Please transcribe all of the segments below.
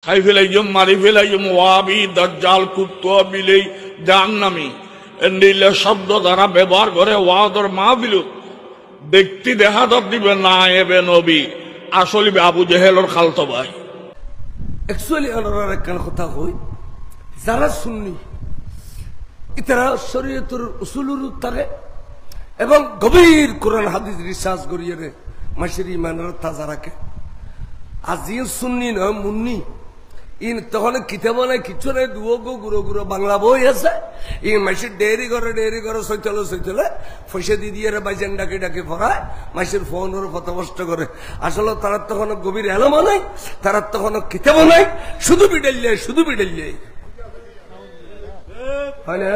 খাই ফেলাইম মারি ফেলাইম ওয়াবি দাজ্জাল কুত্তা বিলেই জাহান্নামী এন্ডিলে শব্দ দ্বারা ব্যবহার করে ওয়াদর মাহফিলুত ব্যক্তি দেখা দিবে না এবে নবী আসলে আবু জেহেলের খালতো ভাই। অ্যাকচুয়ালি আনার একখান কথা কই, যারা সুন্নি ইতারা শরীয়তের উসুলুর থাকে এবং গভীর কোরআন হাদিস রিসার্চ করিয়ে মাসের ইমানের তাজা রাখে। আর যে সুন্নি নয় মুন্নি ইন তখন কিতাব নাই কিছু নাই, দুয়ো গুঁড়ো গুঁড়ো বাংলা বই আছে। ই মাসের ডেরি করে সৈতলে পয়সা দিয়ে বাইজেন ডাকে ডাকে পড়ায়, মাসের ফোনের পথভ্রষ্ট করে। আসলে তারা তখন গভীর এলামা নাই, তারা তখন কিতাব নাই, শুধু বিড়াইলে হয় না।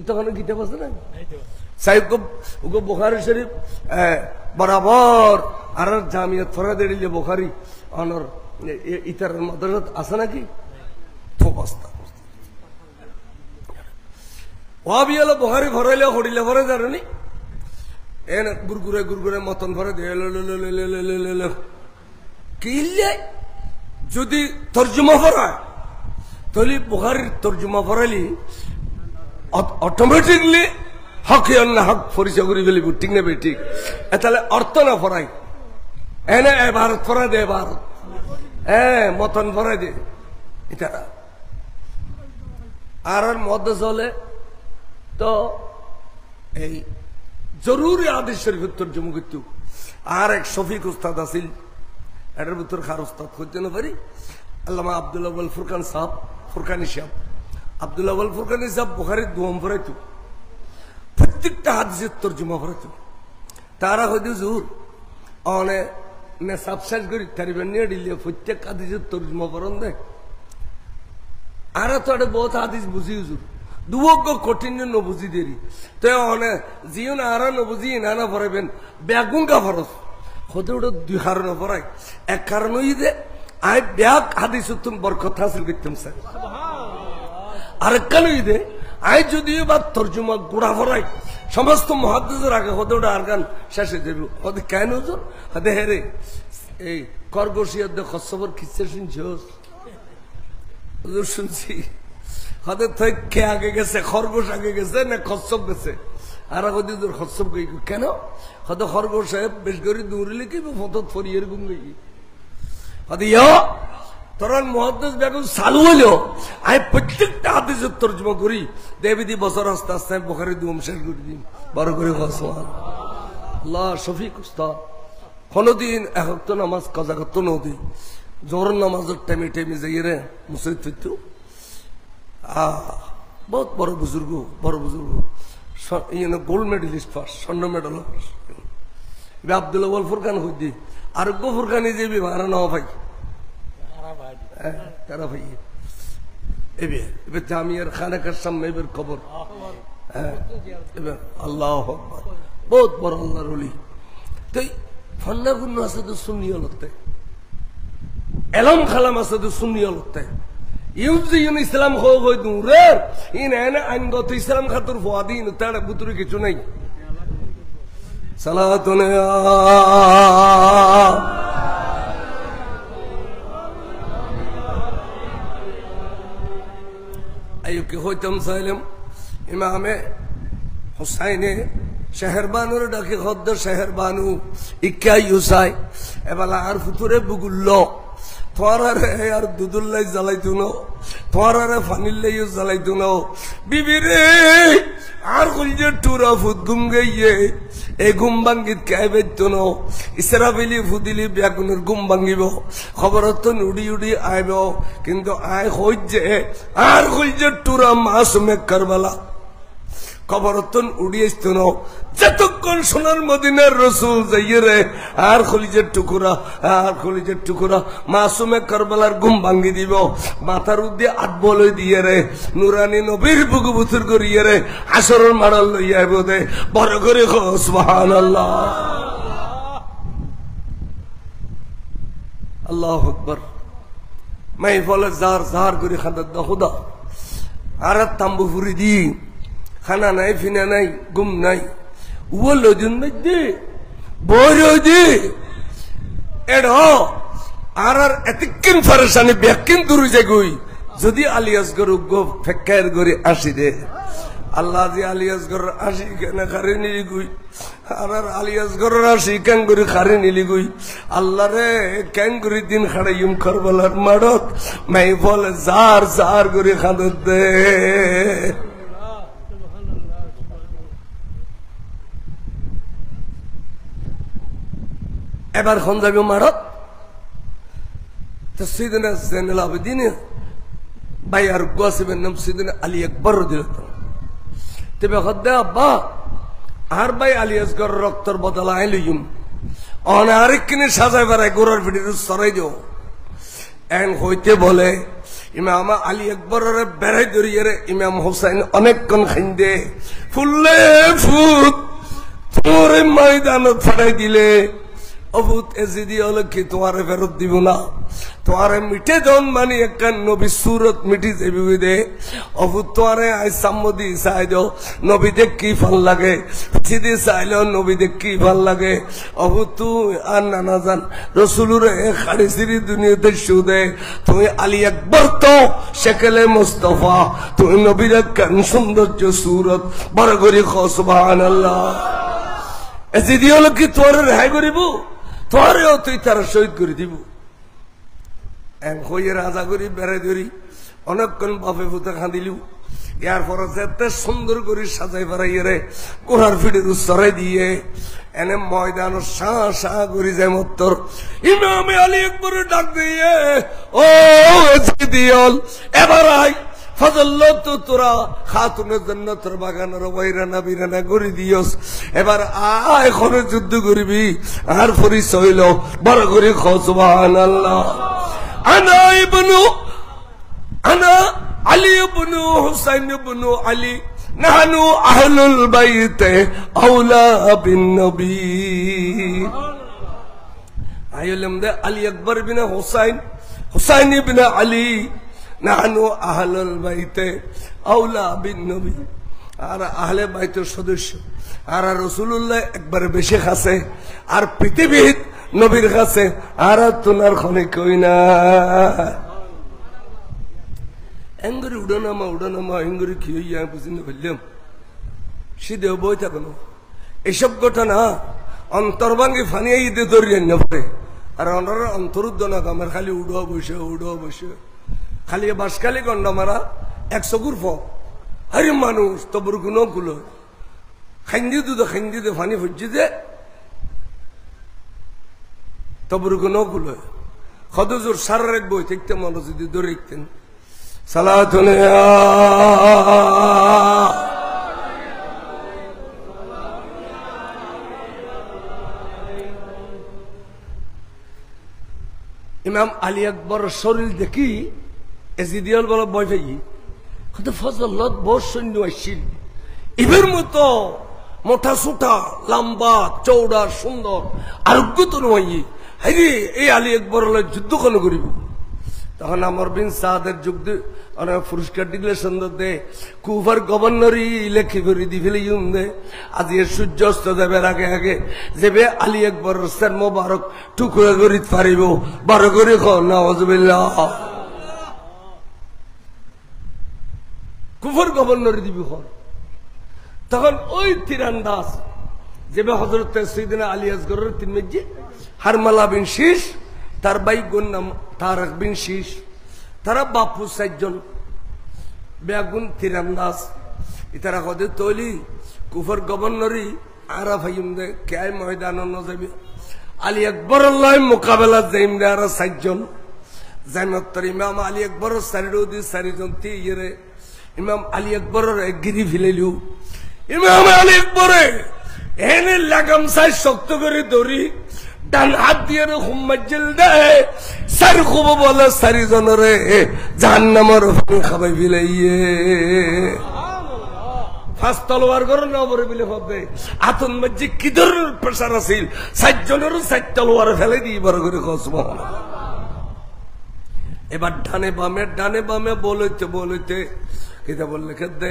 তখন কিতাব আছে না সাহেব বুখারী শরীফ বরাবর আর জামিয়াত ফরাদ দিলে বুখারী অনর ইতার মাদ্রাসাত আছে নাকি অবস্থা ওয়াবিয়াল বুখারী ভরাইলে হড়িলে ভরে জানি এন গুরগুরে মতন ভরে দে কিলে যদি তর্জমা ভরায় তাহলে বুখারীর তর্জমা ভরাইলি অটোমেটিকলি হক না হক পরিচয় করে ফেলিব, ঠিক না ভাই? ঠিক তাহলে অর্থ না ফরাই এনে ভারত ফরাই দে, ভারত মতন ফরাই দে এটা আর মধ্যে চলে তো এই জরুরি আদেশ শরীফের তর্জমা করত। আর এক শফিক উস্তাদ আছিল, এটার ভিতর খার উস্তাদ করতে না পারি, আল্লামা আব্দুল আউয়াল ফুরকান সাহেব, ফুরকানি সাহেব, আব্দুল আউয়াল ফুরকানি সাহেব বুখারীর দোয়াম ফরাইতো, প্রত্যেকটা হাদিসের তর্জমা ফরাইতো। তারা হয়তো জোর অনেক সাবসাইজ করি তারিবেন নিয়ে দিলে প্রত্যেক হাদিসের তর্জমা ফরন দেয়। আর তো একটা বহুত হাদিস বুঝি জোর দুবজ্ঞ কঠিন নবুঝি দেরি তো অনেক জিও না আর নবুঝি না ফরাইবেন ব্যাগুঙ্গা ফরস হতে ওটা দুই কারণে ফরাই। এক কারণ ওই যে আই ব্যাগ হাদিস বরকত হাসিল করতাম স্যার, আরেক কারণ ওই যে আই যদি বা তর্জমা গুড়া ফরাই সমস্ত মহাদ্দেশের আগে হতে ওটা আর গান শেষে দেব হতে কেন হুজুর হতে হেরে এই করগোশিয়ার খসবর খিচ্ছে শুনছি হুজুর শুনছি হতে থেকে আগে গেছে, খরগোশ আগে গেছে না খসব গেছে? আর আগে তোর খসব গই কেন হতে খরগোশ সাহেব বেশ করে দৌড়িলে কি ফতত ফরিয়ের গুম গই হতে তোরান মহাদ্দেশ বেগম চালু হইলেও আমি প্রত্যেকটা হাদিসের তর্জমা করি দেবিদি বছর আস্তে আস্তে আমি বুখারী দুম শেষ করে দিই বড় করে আল্লাহ শফিক উস্তাদ কোনদিন এক ওয়াক্ত নামাজ কাজা করতো নদী জোহর নামাজের টাইমে যাই রে মুসরিদ ফিরতো। বহুত বড় বুজুর্গ গোল্ড মেডেলিস্ট ফার্স্ট, স্বর্ণ মেডেল আব্দুল আউয়াল ফুরকান হইদি আরোগ্য ফুরকানি যে বিমারা নেওয়া ভাই তারা ভাই এবার জামিয়ার খানাকার সামনে এবার খবর আল্লাহ বহুত বড় আল্লাহর ওলি। তো ফন্না গুণ আছে তো সুন্নি হলতে এলম খালাম আছে তো সুন্নি হলতে ইউন ইসলাম হয়ে দূরের ইন এনে আইনগত ইসলাম খাতুর ফাদিন তার ভিতরে কিছু নাই। সালাতুন আইকে হইতাম চাইলাম ইমামে হুসাইনে শেহরবানুর ডাকে খদ্দ শেহরবানু ইকা ইউসাই এবেলা আর ফুতুরে বুগুল্ল তোমারে আর দুদুল্লাই জ্বালাইতো না, তোমারে ফানিল্লাইও জ্বালাইতো না বিবিরে আর কলজে টুরা ফুট ঘুম গাইয়ে এই ঘুম ভাঙ্গিত কে বেত ন ইসরাফিলি ফুদিলি বেগুনের ঘুম ভাঙ্গিব খবরত উড়ি আইব কিন্তু আয় হইছে আর কলজে টুরা মাসুমে কারবালা খবরতন উড়িয়ে আসতো না যতক্ষণ সোনার মদিনার রসুল যাইয়ে রে আর খলিজের টুকুরা মাসুমে কারবালার ঘুম ভাঙ্গি দিব মাথার উদ্দে আটবলই দিয়ে রে নুরানি নবীর বুকু বুতুর করিয়ে রে আসরের মাড়াল লইয়া আইব দে বড় করে সুবহানাল্লাহ আল্লাহু আকবার। মাই ফলে জার করে খাদার দা খুদা আর তাম্বু ফুরি দি খানা নাই ফিনা নাই গুম নাই ও লজুন দে বড় দে এডো আর এতক্ষণ ফারেসানি ব্যাকিন দূরে যে গই যদি আলিয়াসগর গো ফেক্কার করে আসি দে আল্লাহ যে আলিয়াসগর আসি কেন খারে নিলি গুই আর আলিয়াসগর আসি কেন করে খারে নিলি গুই আল্লাহ রে কেন করে দিন খাড়াইম করবলার মাড়ত মাই বলে জার জার করে খাদত দে এবার খন যাবি মারত তো সিদিনা জেনাল আবেদিন ভাই আর গোসিবের নাম সিদিনা আলী আকবর তবে হদ্দে আব্বা আর ভাই আলী আসগর রক্তর বদলা আইলুম অন আরেক কিনে সাজাই বেড়ায় গোড়ার ভিডিও সরাই দিও এন হইতে বলে ইমাম আলী আকবরের বেড়াই ধরিয়ে রে ইমাম হোসেন অনেকক্ষণ খাইন্দে ফুললে ফুট তোর ময়দানত ফাটাই দিলে অভূত এজিদি হলো কি তোমারে ফেরত দিব না তোমারে মিটে জন মানে একটা নবী সুরত মিটি যাবি দে অভূত তোমারে আই সাম্মদি চাই দো নবী দেখ কি ভাল লাগে সিদি চাইলেও নবী দেখ কি ভাল লাগে অভূত তুই আর নানা জান রসুলুরে খাড়ি সিরি দুনিয়াতে সুদে তুমি আলী আকবর তো শেকেলে মুস্তফা তুমি নবীর কেন সৌন্দর্য সুরত বড় করি সুবহানাল্লাহ এজিদি হলো কি তোর রেহাই করিব তোরেও তুই তারা শহীদ করে দিব হইয়ে রাজা করি বেড়াই ধরি অনেকক্ষণ বাপে ফুতে খাঁদিলু ইয়ার পরে এত সুন্দর করে সাজাই বেড়াইয়ে রে কোড়ার ফিটের উচ্চরাই দিয়ে এনে ময়দান শাহ শাহ করি যায় মত্তর ইমামে আলী একবারে ডাক দিয়ে ও দিয়ল এবার আই ফজল্লো তো তোরা খাতুনের জন্য তোর বাগানের বৈরানা বিরানা করে দিয়স এবার এখনো যুদ্ধ করবি আর পরিচয় হইল বড় করে সুবহানাল্লাহ আনা ইবনু আনা আলী ইবনু হুসাইন ইবনু আলী নাহনু আহলুল বাইতে আওলা বিন নবী আইলম দে আলী আকবর বিন হুসাইন হুসাইন ইবনে আলী নাহনু আহলুল বাইতে আওলা বিন নবী আর আহলে বাইতের সদস্য আর রাসূলুল্লাহ একবার বেশি খাসে আর পৃথিবীর নবীর কাছে আর তোনার খনে কই না এঙ্গুরি উড়ানামা এঙ্গুরি কি হইয়া বুঝিনি বললাম সিধে বই থাকো না এইসব ঘটনা অন্তর্বাঙ্গি ফানিয়ে ঈদে ধরিয়ে না পড়ে আর ওনারা অন্তরুদ্ধ না আমার খালি উড়ো বসে খালি বাসখালি গন্ডা মারা 100 গুরফ আরে মানুষ তবুর গুণ গুলো খাইন্দি দে ফানি ফুজি দে তবুর গুণ গুলো খদুজুর সারা রাখবো দেখতে মানুষ যদি ধরে রাখতেন সালাতুন ইমাম আলী আকবর শরীর দেখি এজিদিয়াল বলা বয় ভাই কত ফজলত বহু সৈন্য আসছিল এবার মতো মোটা সোটা লম্বা চৌড়া সুন্দর আরোগ্য তো নয় হ্যাঁ এই আলী আকবর যুদ্ধ কেন করিব তখন আমার বিন সাদের যুগ পুরস্কার দিলে সুন্দর দে কুফার গভর্নরই লেখি করে দি ফেলে দে আজ সূর্য অস্ত যাবে আগে যাবে আলী আকবর সের মোবারক টুকরা করি পারিব বড় করে নাউজুবিল্লাহ কুফার গভর্নর দিবি তখন ওই তীরান্দাজ যেবে হযরত সাইয়েদনা আলী আসগরের তিন মেজি হারমালা বিন শীশ তার ভাই গুণ নাম তারাক বিন শীশ তারা বাপু 4 জন বেগুন তীরান্দাজ ইতারা কদে তৈলি কুফার গভর্নরই আরা ভাইম দে কে ময়দান ন যাবে আলী আকবর আল্লাহ মোকাবেলা যাইম দে আর 4 জন জামাতর ইমাম আলী আকবর সারিদি 4 জন তিরে ইমাম আলী আকবরের গিরি ফেলিলু ইমাম আলী আকবরে এনে লাগাম সাই শক্ত করে ধরি ডান হাত দিয়ে হুম্মাজিল দে সার খুব বলে 4 জনরে জাহান্নামের ফানি খাবাই ফেলাইয়ে ফাস তলোয়ার করে না বলে বিলে হবে আতন মজ্জি কি ধরনের প্রেসার আছিল 4 জনের 4 তলোয়ার ফেলে দি বড় করে সুবহানাল্লাহ এবার ডানে বামে বলতে কিতা বললে খেতে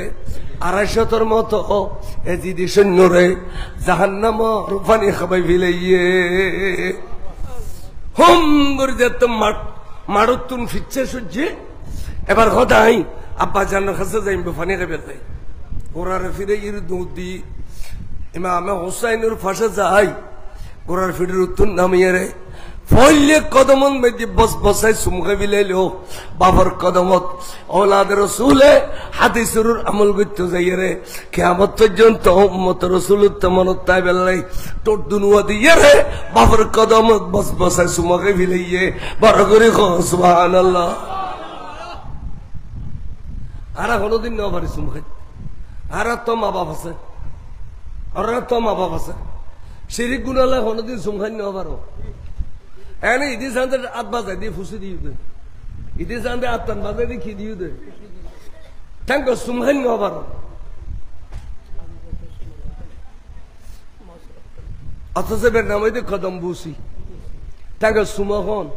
250 মতো এজিদি সৈন্যরে জাহান্নাম রূপানি খাবাই ফেলাইয়ে হোম করে যেত মারতুন ফিরছে সূর্যে এবার হদাই আব্বা জানার কাছে যাইব ফানি খাবে যাই গোড়ারে ফিরে ইর দুধি ইমামে হোসাইনের ফাঁসে যাই গোড়ার ফিরের উত্তর নামিয়ে রে ফলে কদমন মেজি বস বসাই সুমুখে বিলাইলো বাবার কদমত ওলাদের রসুলে হাদিসের আমল করতে যাই রে কিয়ামত পর্যন্ত উম্মত রসুল তেমনত তাই বেলাই তোর দুনুয়া দিয়ে রে বাবার কদমত বস বসাই সুমুখে বিলাইয়ে বড় করে সুবহানাল্লাহ। আর কোনোদিন নেওয়া পারি সুমুখে আর তো মা বাপ আছে আর তো মা বাপ আছে শিরিক গুনালে কোনোদিন সুমখান নেওয়া পারো এনে ইদি সান্দে আত বাজাই দিয়ে ফুসি দিয়ে দে ইদি সান্দে আত্মান বাজাই দিয়ে কি দিয়ে দে ঠ্যাঙ্ক সুমখান নেওয়া পারো অথচ বের নাম হইতে কদম বুসি ঠ্যাঙ্ক সুমখন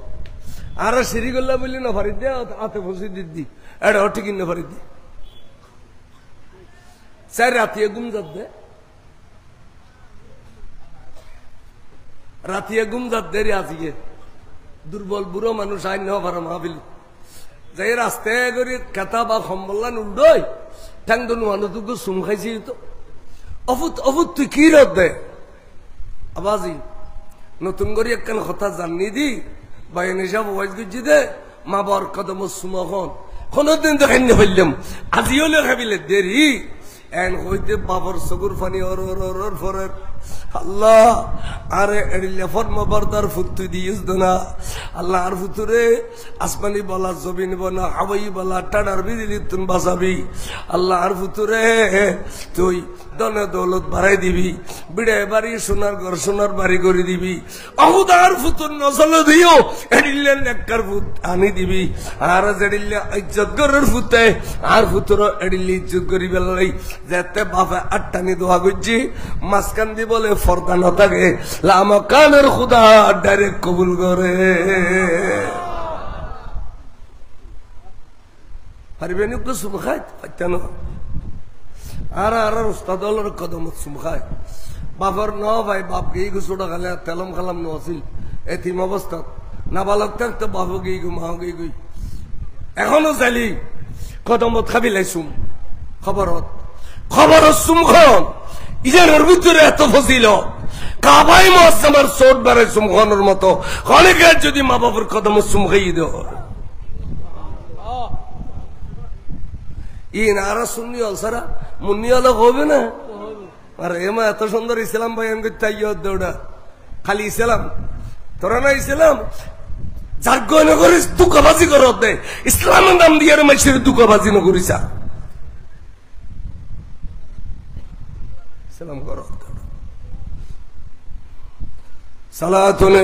আর শিরিক গুল্লা বললি না পারি দে আতে ফুসি দিদি এটা অটি কিনে পারি দি চাই রাতিয়ে ঘুম যাবে রাতিয়ে ঘুম যাবে আজিয়ে দুর্বল বুড়ো মানুষ আইন নেওয়া পারো মাহবিল যাই রাস্তায় করি কেতা বা সম্বল্লা নুডই ঠ্যাং দনু মানুষ সুম খাইছি তো অফুত অফুত তুই কি রদ দে আবাজি নতুন করে একখান কথা জানি দি বাইন হিসাব ওয়াইজ গুজি দে মা বর কদম সুমখন কোনদিন তো খাইনি হইলাম আজি হলে খাবিলে দেরি এন হইতে বাবর সগুর ফানি ওর ওর ওর ওর ফরের আল্লাহ আরে এড়িলে ফর্ম বর্দার ফুত্তু দিয়েছ না আল্লাহ আর ফুতুরে আসমানি বলা জবিন বনা হাওয়াই বলা টাডার বিদিলি তুন বাঁচাবি আল্লাহ আর ফুতুরে তুই দনে দৌলত বাড়াই দিবি বিড়ে বাড়ি সোনার ঘর সোনার বাড়ি করে দিবি অহুদার ফুতুর নজল দিও এড়িলে নেককার ফুত আনি দিবি আর যেড়িলে ইজ্জত গরের ফুতে আর ফুতুর এড়িলে ইজ্জত করি বেলাই যেতে বাপে আটটানি দোয়া করছি মাঝখান দি বলে ফর্দা ন থাকে লামা কানের খুদা ডাইরেক্ট কবুল করে পারবেন একটু সুম খায় পাইতেন আর আর উস্তাদ কদমত সুম খায় বাপর ন ভাই বাপ গিয়ে গুছোটা খালে তেলম খালাম নছিল এতিম অবস্থা নাবালক থাকতো বাপ গিয়ে গু মা গিয়ে গুই এখনো চাইলি কদমত খাবি লাইছুম খবরত খবরত সুম খন ইজানের ভিতরে এত ফসিল কাবাই মাস আমার চোট বাড়াই সুম খানোর মতো অনেকের যদি মা বাবার কদম সুম খাইয়ে দেওয়া ই নারা শুননি অলসারা মুন্নি আলো হবে না আর এমা এত সুন্দর ইসলাম বয়ান করতে দৌড়া খালি ইসলাম তোরা না ইসলাম যার গয়না করিস দুঃখবাজি কর দে ইসলামের নাম দিয়ে মাইসের দুঃখবাজি ন করিস ইসলাম কর সালাতুল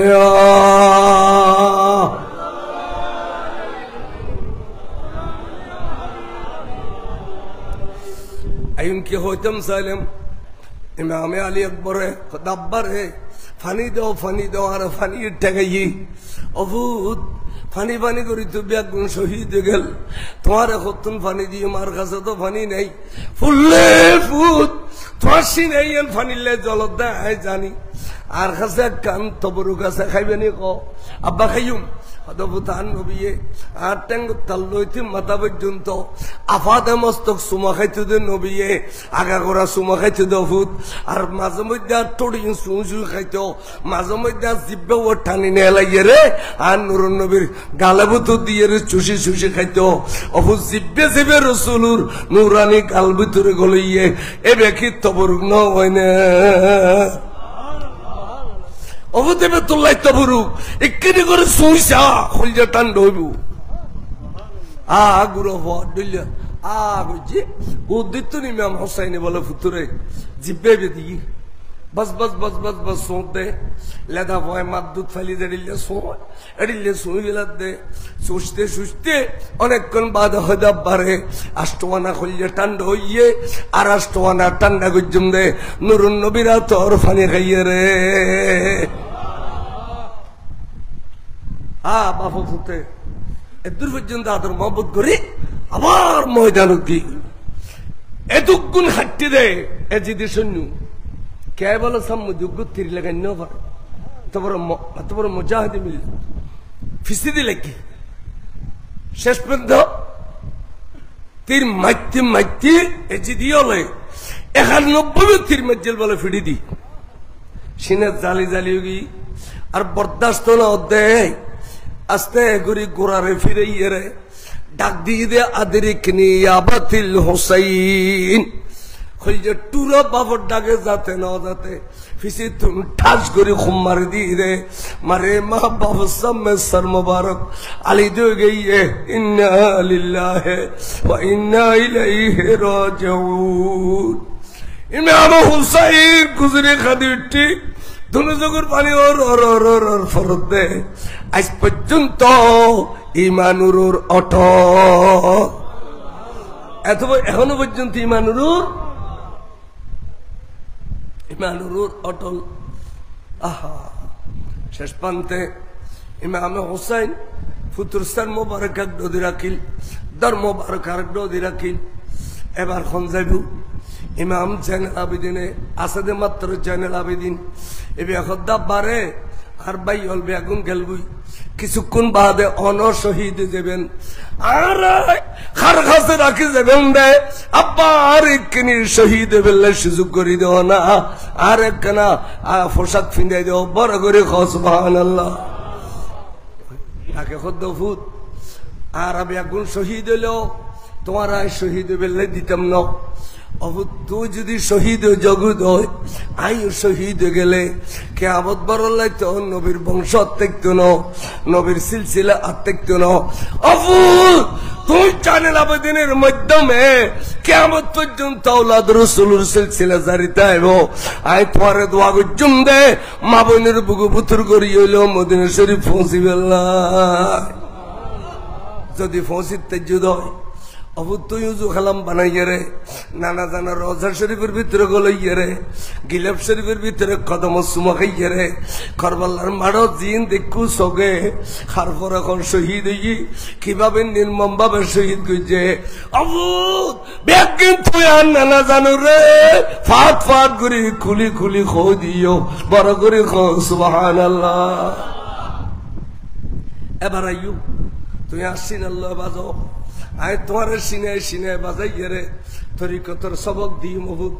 আইন কি হইতাম সাইলাম ইমামে আলী আকবর দাব্বার হে ফানি দাও আর ফানি ঠেকাই অভূত ফানি ফানি করি তো ব্যাগুন শহীদ গেল তোমার এখন ফানি দিয়ে মার কাছে তো ফানি নেই ফুললে ফুট তোমার সিনাই ফানিলে জলত দেয় জানি আর কাছে কান তবরু কাছে খাইবেনি ক আব্বা খাইম হদবুতান নবিয়ে আর ট্যাঙ্গ তাল্লইতে মাথা পর্যন্ত আফাদে মস্তক সুমা খাইতে দে নবিয়ে আগা করা সুমা খাইতে দে ফুট আর মাঝে মধ্যে আর টড়ি সুই খাইতো মাঝে মধ্যে আর জিব্বে ও টানি নিয়ে লাগিয়ে রে আর নুরুন নবীর গালে ভিতর দিয়ে রে চুষি চুষি খাইতো অফুট জিব্বে জিবে রসুলুর নুরানি গাল ভিতরে গলইয়ে এ বেকি তবরুক ন হয় না অবদেবে তোল্লাই তবরু এক্ষেত্রে করে শুইছা হলজা টান হইব গুরু হইলে বুঝছি উদ্দিত ইমাম হোসাইনে বলে ফুতুরে জিব্বে বেদি বস বস বস বস বস সোঁতে লেদা ভয় মাত দুধ ফালি এড়িলে শোয় এড়িলে শুই বেলার দে সুস্থে সুস্থে অনেকক্ষণ বাদ হয়দা বাড়ে আষ্টমানা হইলে ঠান্ডা হইয়ে আর আষ্টমানা ঠান্ডা গুজম দে নুরুন নবীরা তোর ফানি খাইয়ে রে বাপা ফুটে এদূর পর্যন্ত আদর মহব্বত করে আবার ময়দান দি এতক্ষণ হাঁটতে দে এ যদি শূন্য কে বলো সাম্য যোগ্য তিরিলে গান্য পারে এত বড় মুজাহিদ মিল ফিসি দিলে কি শেষ পর্যন্ত তীর মাইতে মাইতে এজি দিয়ে 91 তীর মজ্জেল বলে ফিড়ি দি সিনে জালি জালি গি আর বরদাস্ত না অধ্যায় আস্তে করি গোড়ারে ফিরে ইয়ে ডাক দিয়ে দে আদরিকনি আবাতিল হোসাইন ওই যে টুরো বাবর ডাকে যাতে না যাতে ফিসি তুমি ঠাস করে খুম মারি দিয়ে রে মারে মা বাবা সব মে সর মুবারক আলি দে গই ইন্না লিল্লাহি ওয়া ইন্না ইলাইহি রাজিউন ইমাম হুসাইন গুজরে খাদিটি দুনো জগর পানি ওর ফরদ দে আজ পর্যন্ত ইমানুর অটল এখনো পর্যন্ত ইমানুর অটল আহা শেষ প্রান্তে ইমাম হুসাইন ফুতুর সার মোবারক এক ডোদি রাখিল দর মোবারক আর ডোদি রাখিল এবার খন যাইব ইমাম জেনারেল আবেদিনে আসাদে মাত্র জেনারেল আবেদিন এবে এখন দাব্বারে আর বাই হল বেগুন গেলবুই কিছুক্ষণ বাদে শহীদ যাবেন আর খার খাসে রাখি যাবেন দে আব্বা আর একখানি শহীদ বেললে সুযোগ করে দেও না আর একখানা পোশাক ফিন্দাই দেও বড় করে সুবহানাল্লাহ তাকে খদ্দ ফুট আর বেগুন শহীদ হইল তোমার শহীদ বেললে দিতাম না তুই যদি শহীদ জগৎ হয় আইও শহীদ গেলে কে আবদ বরল্লাই তো নবীর বংশ আত্মেক্ত ন নবীর সিলসিলা আত্মেক্ত ন তুই চ্যানেল আবেদনের মাধ্যমে কেমন পর্যন্ত আওলাদ রাসূলুর সিলসিলা জারিতে আইব আই তোমার দোয়া গুজুম দে মা বোনের বুকু পুতুর করি হইল মদিনা শরীফ পৌঁছিবেল্লাহ যদি পৌঁছিতে যুদ হয় অবুত্তই উজু খালাম বানাইয়ে রে নানা জানা রোজা শরীফের ভিতরে গলাইয়ে রে গিলাপ শরীফের ভিতরে কদম সুমা খাইয়ে রে করবাল্লার মাড়ো জিন দেখু সগে খার পর এখন শহীদ হই কিভাবে নির্মম ভাবে শহীদ করছে অবুত ব্যাগিন তুই আর নানা জানো রে ফাট ফাট করে খুলি খুলি খো দিও বড় করে খো সুবহানাল্লাহ এবার আইয়ু তুই আসিন আল্লাহ বাজো আয় তোমার সিনে সিনে বাজাইয়ে রে তরিকতর সবক দিই মহুদ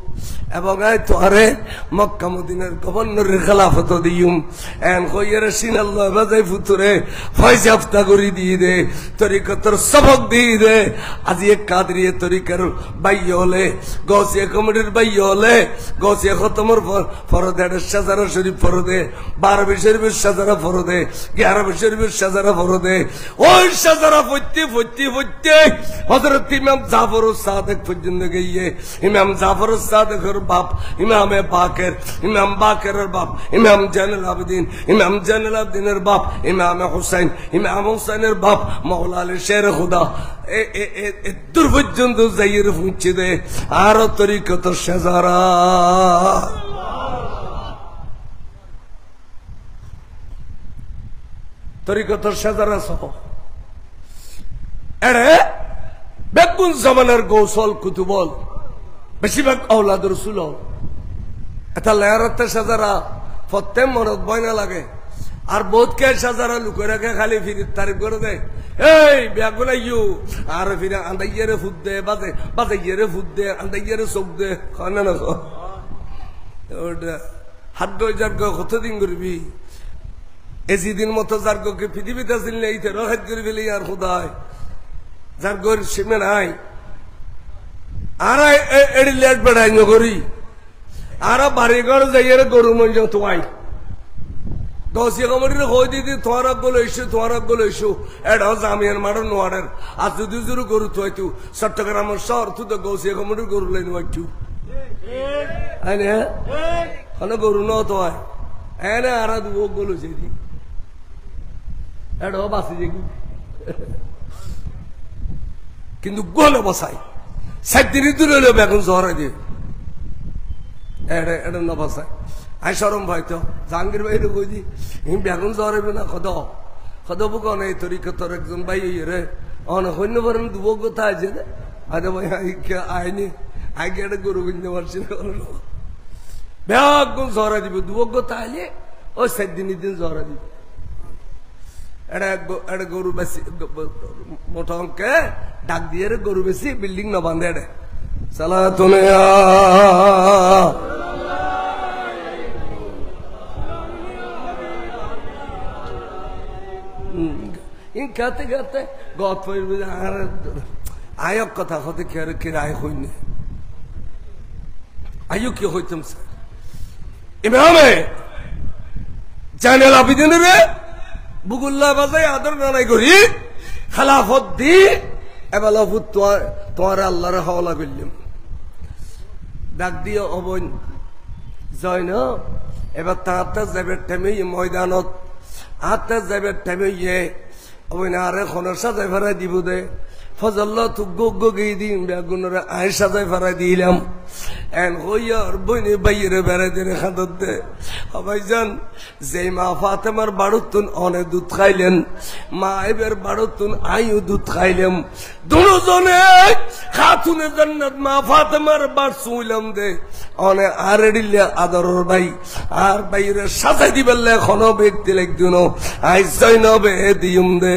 এবং আয় তোরে মক্কা মদিনার গভর্নরের খেলাফত দিউম এন কইয়ের সিন আল্লাহ বাজাই ফুতুরে ফয়সা আফতা করি দিয়ে দে তরিকতর সবক দিয়ে দে আজি এক কাদরিয়ে তরিকার বাইয় হলে গৌসিয়া কমিটির বাইয় হলে গৌসিয়া খতমর ফরদে সাজারা শরীফ ফরদে 12 শরীফের সাজারা ফরদে 11 শরীফের সাজারা ফরদে ওই সাজারা ফইতে ফইতে ফইতে হযরত ইমাম জাফর সাদেক পর্যন্ত গিয়ে ইমাম জাফর সাদেকের বাপ ইমামে বাকের ইমাম বাকেরের বাপ ইমাম জাইনুল আবেদিন ইমাম জাইনুল আবেদিনের বাপ ইমামে হুসাইন ইমাম হুসাইনের বাপ মাওলা আলী শের খুদা এ দূর পর্যন্ত যাইয়ে পৌঁছে দে আর তরিকত সাজারা তরিকত সাজারা সহ এড়ে বেগুন জমানার গৌসল কুতুবল বেশিরভাগ আওলাদ রাসূল এটা লেয়ারতে সাজারা ফতে মনত বয়না লাগে আর বহুত কে সাজারা লুকে রাখে খালি ফিরিত তারিফ করে দেয় এই বেগুন আইয়ু আর ফিরে আন্দাইয়ারে ফুদ দে বাজে বাজাইয়ারে ফুদ দে আন্দাইয়ারে চোখ দে খানা না ওটা হাত দই যার কতদিন করবি এজিদিন মতো যার গে পৃথিবীতে আসিল নেই তেরো হাত করে ফেলি আর খুদায় যার গর সীমে নাই আর এড়ি লেট বেড়াই নগরি আর বাড়ি ঘর যাইয়ে গরু মঞ্জ তোমায় দশিয়া কমিটির হয়ে দিদি তোমার গল এসো তোমার গল এসো এটা জামিয়ার মারো নোয়ারের আর যদি জোর গরু থাইতু চট্টগ্রামের শহর তু তো গৌসিয়া কমিটির গরু লাইন হইতু হ্যাঁ গরু ন তোমায় এনে আর ও গলু সেদি এটা বাসি দেখি কিন্তু বসাই 7 দিন দূরে হলো বেগুন শহরে দিয়ে এটা না বসাই আই সরম ভাই তো জাহাঙ্গীর ভাইরে কই দি বেগুন শহরে না খদ বুকন এই তরিকতর একজন ভাই রে অন হইন বরং দুবো কথা আছে রে আরে ভাই আইনি আগে একটা গরু কিনতে পারছি না বেগুন শহরে দিব দুবো কথা আইলে ওই 4 দিন জ্বর দিবে এটা গরু বেশি মোটা অঙ্কে ডাক দিয়ে গরু বেশি বিল্ডিং না বাঁধে এটা সালা তুমি খেতে খেতে গত আয়ক কথা হতে কে আয় হইনি আয়ু কি হইতাম স্যার ইমামে জানাল আবিদিন রে বুগুল্লা বাজাই আদর নানাই করি খালাফত দি এবার তোমার আল্লাহর হাওলা করলাম ডাক দিয়ে অবন জয় না এবার তাহাতে যাবে টেমে ময়দানত হাতে যাবে টেমে অবন আরে খনের সাজাই ফেরাই দিব দে ফজল্লা তু গো গিয়ে দিন বেগুনের আয় সাজাই ফেরাই দিলাম এন হইয়ার বইনে বাইরে বেড়াই দিনে খাদর দে সবাই যান যে মা ফাতেমার বাড়ুতুন অনে দুধ খাইলেন মা এবার বাড়ুতুন আইও দুধ খাইলাম দুজনে খাতুনে জান্নাত মা ফাতেমার বাড় শুইলাম দে অনে আর এডিলে আদরের ভাই আর বাইরে সাজাই দিবেলে এখনো ব্যক্তি লাগদিন আই জৈনবে দিম দে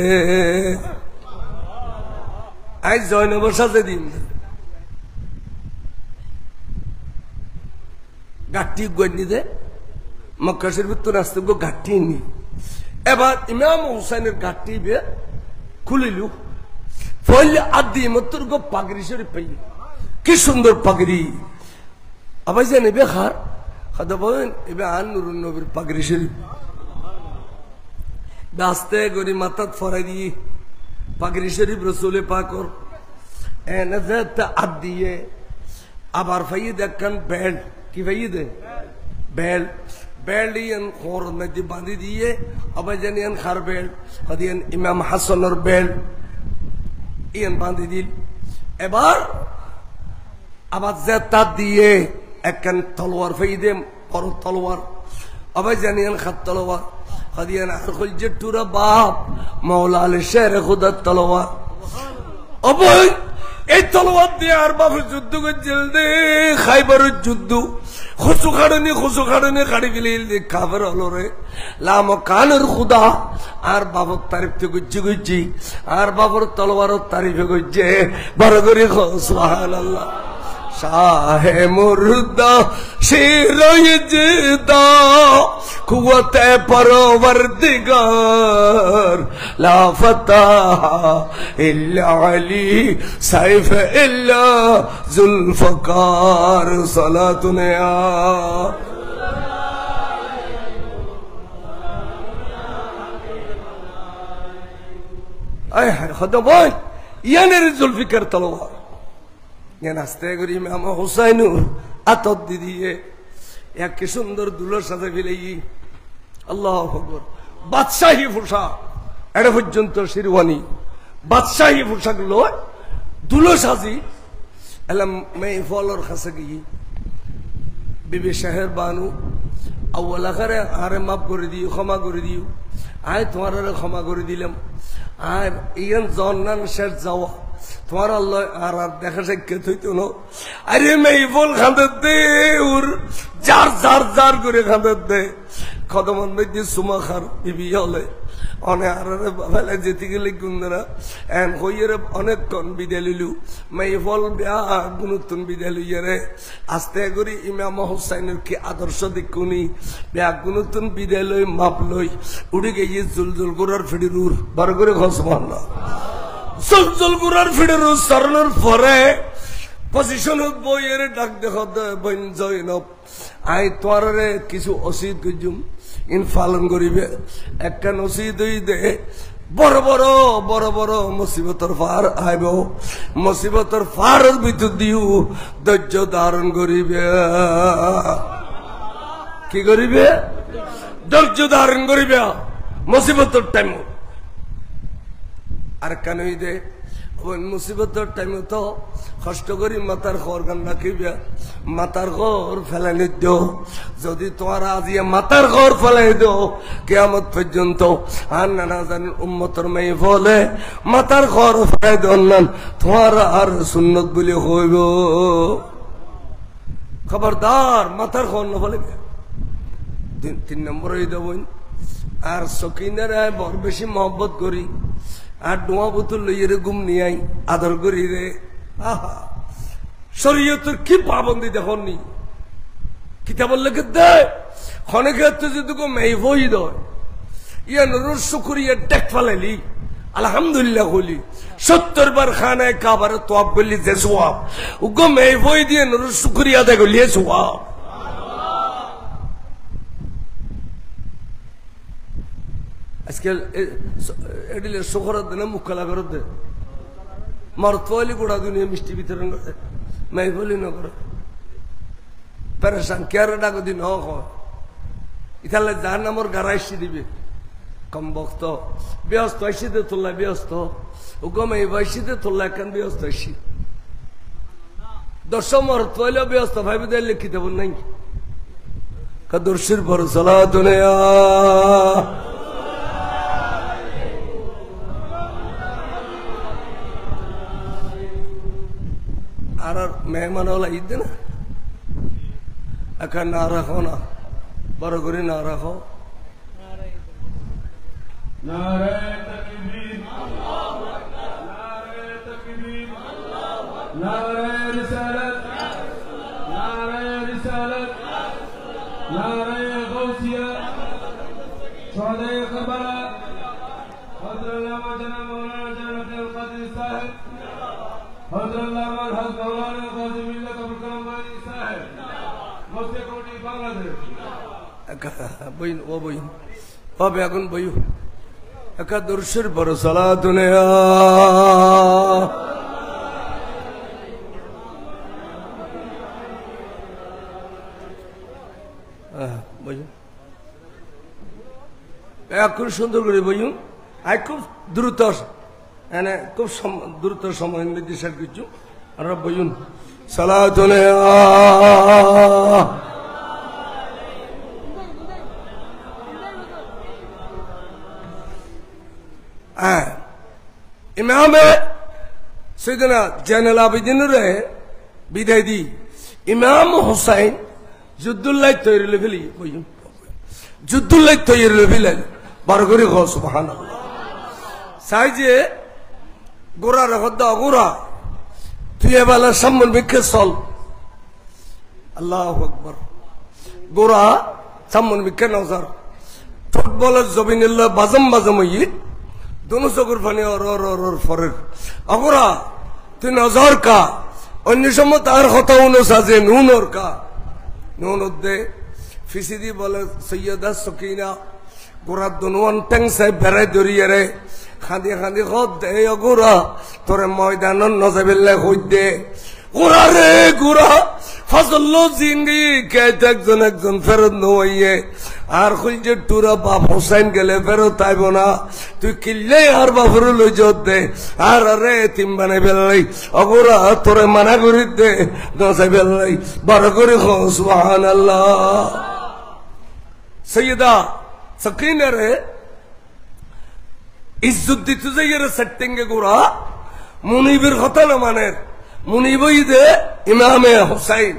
আই জৈনব সাজাই দিম দে গাঠি গড়ি দে মক্কা শরীফ তো রাস্তা গো গাঠি নি এবার ইমাম হুসাইনের গাঠি বে খুলিলু ফলে আদি মতর গো পাগড়ি শরীফ পাই কি সুন্দর পাগড়ি আবার জানে বেখার খাদা বলেন এবে আন নুরুন নবীর পাগড়ি শরীফ দাস্তে গরি মাথাত ফরাই দি পাগড়ি শরীফ রসুলে পাকর এনে যেতে আদিয়ে আবার ফাইয়ে দেখেন বেল্ট কি ভাইয়ে দে বেল্ট বেল্ট ইয়ান খোর নদী বাঁধি দিয়ে আবার জানিয়ান খার বেল্ট হদিয়ান ইমাম হাসানের বেল্ট ইয়ান বাঁধি দিল এবার আবার জেতা দিয়ে একখান তলোয়ার ফাইয়ে দে বড় তলোয়ার আবার জানিয়ান খাত তলোয়ার হদিয়ান আর খোল জেটুরা বাপ মৌলা আলী শের খুদার তলোয়ার অবৈ এই তলোয়ার দিয়ে আর বাপের যুদ্ধ করছিল দে খাইবারের যুদ্ধ খুশু খাড়নি খাড়ি গেলে কাফের হলো রে লাম কানের খুদা আর বাবর তারিফ করছি করছি আর বাবর তলোয়ার তারিফে করছে বড় করে সুবহানাল্লাহ শাহে মুর্দা শিরোয় জিদা কুওয়াতে পরওয়ারদিগার লা ফাতাহ ইল্লা আলী সাইফ ইল্লা জুলফকার সালাতুন ইয়া আয় খোদা বল ইয়ানের জুলফিকার তলোয়ার আস্তে করি ইমাম হুসাইন আতত দিয়ে এক কি সুন্দর দুলোর সাথে ফেলেই আল্লাহ আকবার বাদশাহী পোশাক এটা পর্যন্ত শিরওয়ানি বাদশাহী পোশাক লো দুলো সাজি এলাম মেয়ে ফলর কাছে গিয়ে বিবি শাহের বানু আউ্ল আখারে আরে মাফ করে দিও ক্ষমা করে দিও আয় তোমার ক্ষমা করে দিলাম আর ইয়ান জন্নান শেষ যাওয়া তোমার আল্লাহ আর দেখা সাক্ষাৎ হইতো না আরে মেয়ে বল খাঁদের দে ওর যার যার যার করে খাঁদের দে কদমন মেয়ে সুমা খার বিবি হলে অনেক আর ফেলে যেতে গেলে গুন্দরা এন হইয়ের অনেকক্ষণ বিদায় লইলু মেয়ে ফল বেয়া গুণুত্তন বিদায় লইয়ারে আস্তে করি ইমাম হুসাইনের কি আদর্শ দেখুনি বেয়া গুণুত্তন বিদায় লই মাপ লই উড়ে গিয়ে জুলজুল করার ফিডিরুর বড় করে খসমান না জলজল গুড়ার ফিডের সরানোর পরে পজিশন বইয়ের ডাক দেখো বইন জৈনব আই তোমার কিছু অসিদ গুজুম ইন পালন করিবে একটা নসিদ দে বড় বড় বড় বড় মুসিবতর ফার আইব মুসিবতর ফারের ভিতর দিও ধৈর্য ধারণ করিবে কি করিবে ধৈর্য ধারণ করিবে মুসিবতর টাইম আর কেন দে মুসিবতর টাইমে তো কষ্ট করি মাতার ঘর গান রাখিবে মাতার ঘর ফেলাই দিও যদি তোমার আজিয়ে মাতার ঘর ফেলাই দিও কিয়ামত পর্যন্ত আর নানা জানেন উম্মতর মেয়ে বলে মাতার ঘর ফেলাই দিও না তোমার আর সুন্নত বলে হইব খবরদার মাতার ঘর না ফেলে 3 নম্বর ঈদ বইন আর সকিনার বড় বেশি মহব্বত করি আর ডোয়া বোতল লইয়ে ঘুম নিয়ে আই আদর করি রে আহা শরীয়তের কি পাবন্দি দেখুন নি কিতাবল লেগে দেয় ক্ষণে ক্ষেত্রে যদি মেয়ে বই দেয় ইয়া নুরুর শুকুরিয়া ডেক ফেলাইলি আলহামদুলিল্লাহ বলি 70 বার খানায় কাবার তোয়াব বললি যে সোয়াব উগো মেয়ে বই দিয়ে নুরুর শুকুরিয়া আদায় করলি সোয়াব আজকাল এডিলে শোকরাত দেন মুখ খেলা করত দে মরতলি গোড়া দুনিয়া মিষ্টি বিতরণ করে মেয়ে বলি ন করে পেরেশান কেয়ার ডাকো দিন ইতালে যার নামর গারাইসি দিবে কম বক্ত ব্যস্ত আইসিতে তোল্লা ব্যস্ত উগম এই বয়সিতে তোল্লা কেন ব্যস্ত আইসি দশম অর্থ হইলেও ব্যস্ত ভাইবে দেয় লিখিত বল নাই কাদর্শির পর চলা দুনিয়া আর মেহমান ওলা ঈদ না একা না রাখো না বড় করে না রাখো নারে তাকবীর আল্লাহু আকবার নারে তাকবীর আল্লাহু আকবার নারে রিসালাত নারে রিসালাত নারে গাউসিয়া শহদে কারবালা হযরত আল্লামা জনাব মাওলানা জালালুল কাদের সাহেব হযরত আল্লামা হযরত মাওলানা গাজী মিল্লাত আবুল কালাম মানি সাহেব মসজিদ কমিটি বাংলাদেশ বইন ও বইন হবে এখন বইও একা দর্শের বড় সালা দুনিয়া খুব সুন্দর করে বইও আই খুব দ্রুত এনে খুব দ্রুত সময় নির্দেশ কিছু আর বইন সালা দুনিয়া ইমামে সৈয়দনা জাইনুল আবেদিন রে বিদায় দি ইমাম হুসাইন যুদ্ধুল্লাহ তৈরি ফেলি যুদ্ধুল্লাহ তৈরি ফেলেন বার করে গো সুবহানাল্লাহ চাই যে গোড়া রেখদ গোড়া তুই এবেলা সামন বিক্ষে চল আল্লাহু আকবার গোড়া সামন বিক্ষে নজর ফুটবলের জবিনুল্লাহ বাজম বাজম হই दोनों चकुर फानी और फरेर अगरा तुम नजर का अन्य समय तार हता साजे नून और का नून दे फिसिदी बोले सैयदा सकीना गोरा दोनों टेंग से बेरे दरिये रे खादी खादी खुद दे अगरा तोरे मैदान नजबिल्ले खुद दे गोरा रे गोरा फजलो जिंदगी कहते एक जन फेरत नोइए আর খুঁজে টুরা বাপ হোসেন গেলে ফেরত আইব না তুই কিল্লে আর বাপর লই যত দে আর রে তিন বানাই ফেললাই অগরা তোরে মানা করি দে নসাই ফেললাই বড় করে সুবহানাল্লাহ সৈয়দা সকিনা রে ইজ্জত দিতে যাই রে সেটিংয়ে গোরা মুনিবের কথা না মানের মুনিবই দে ইমামে হোসেন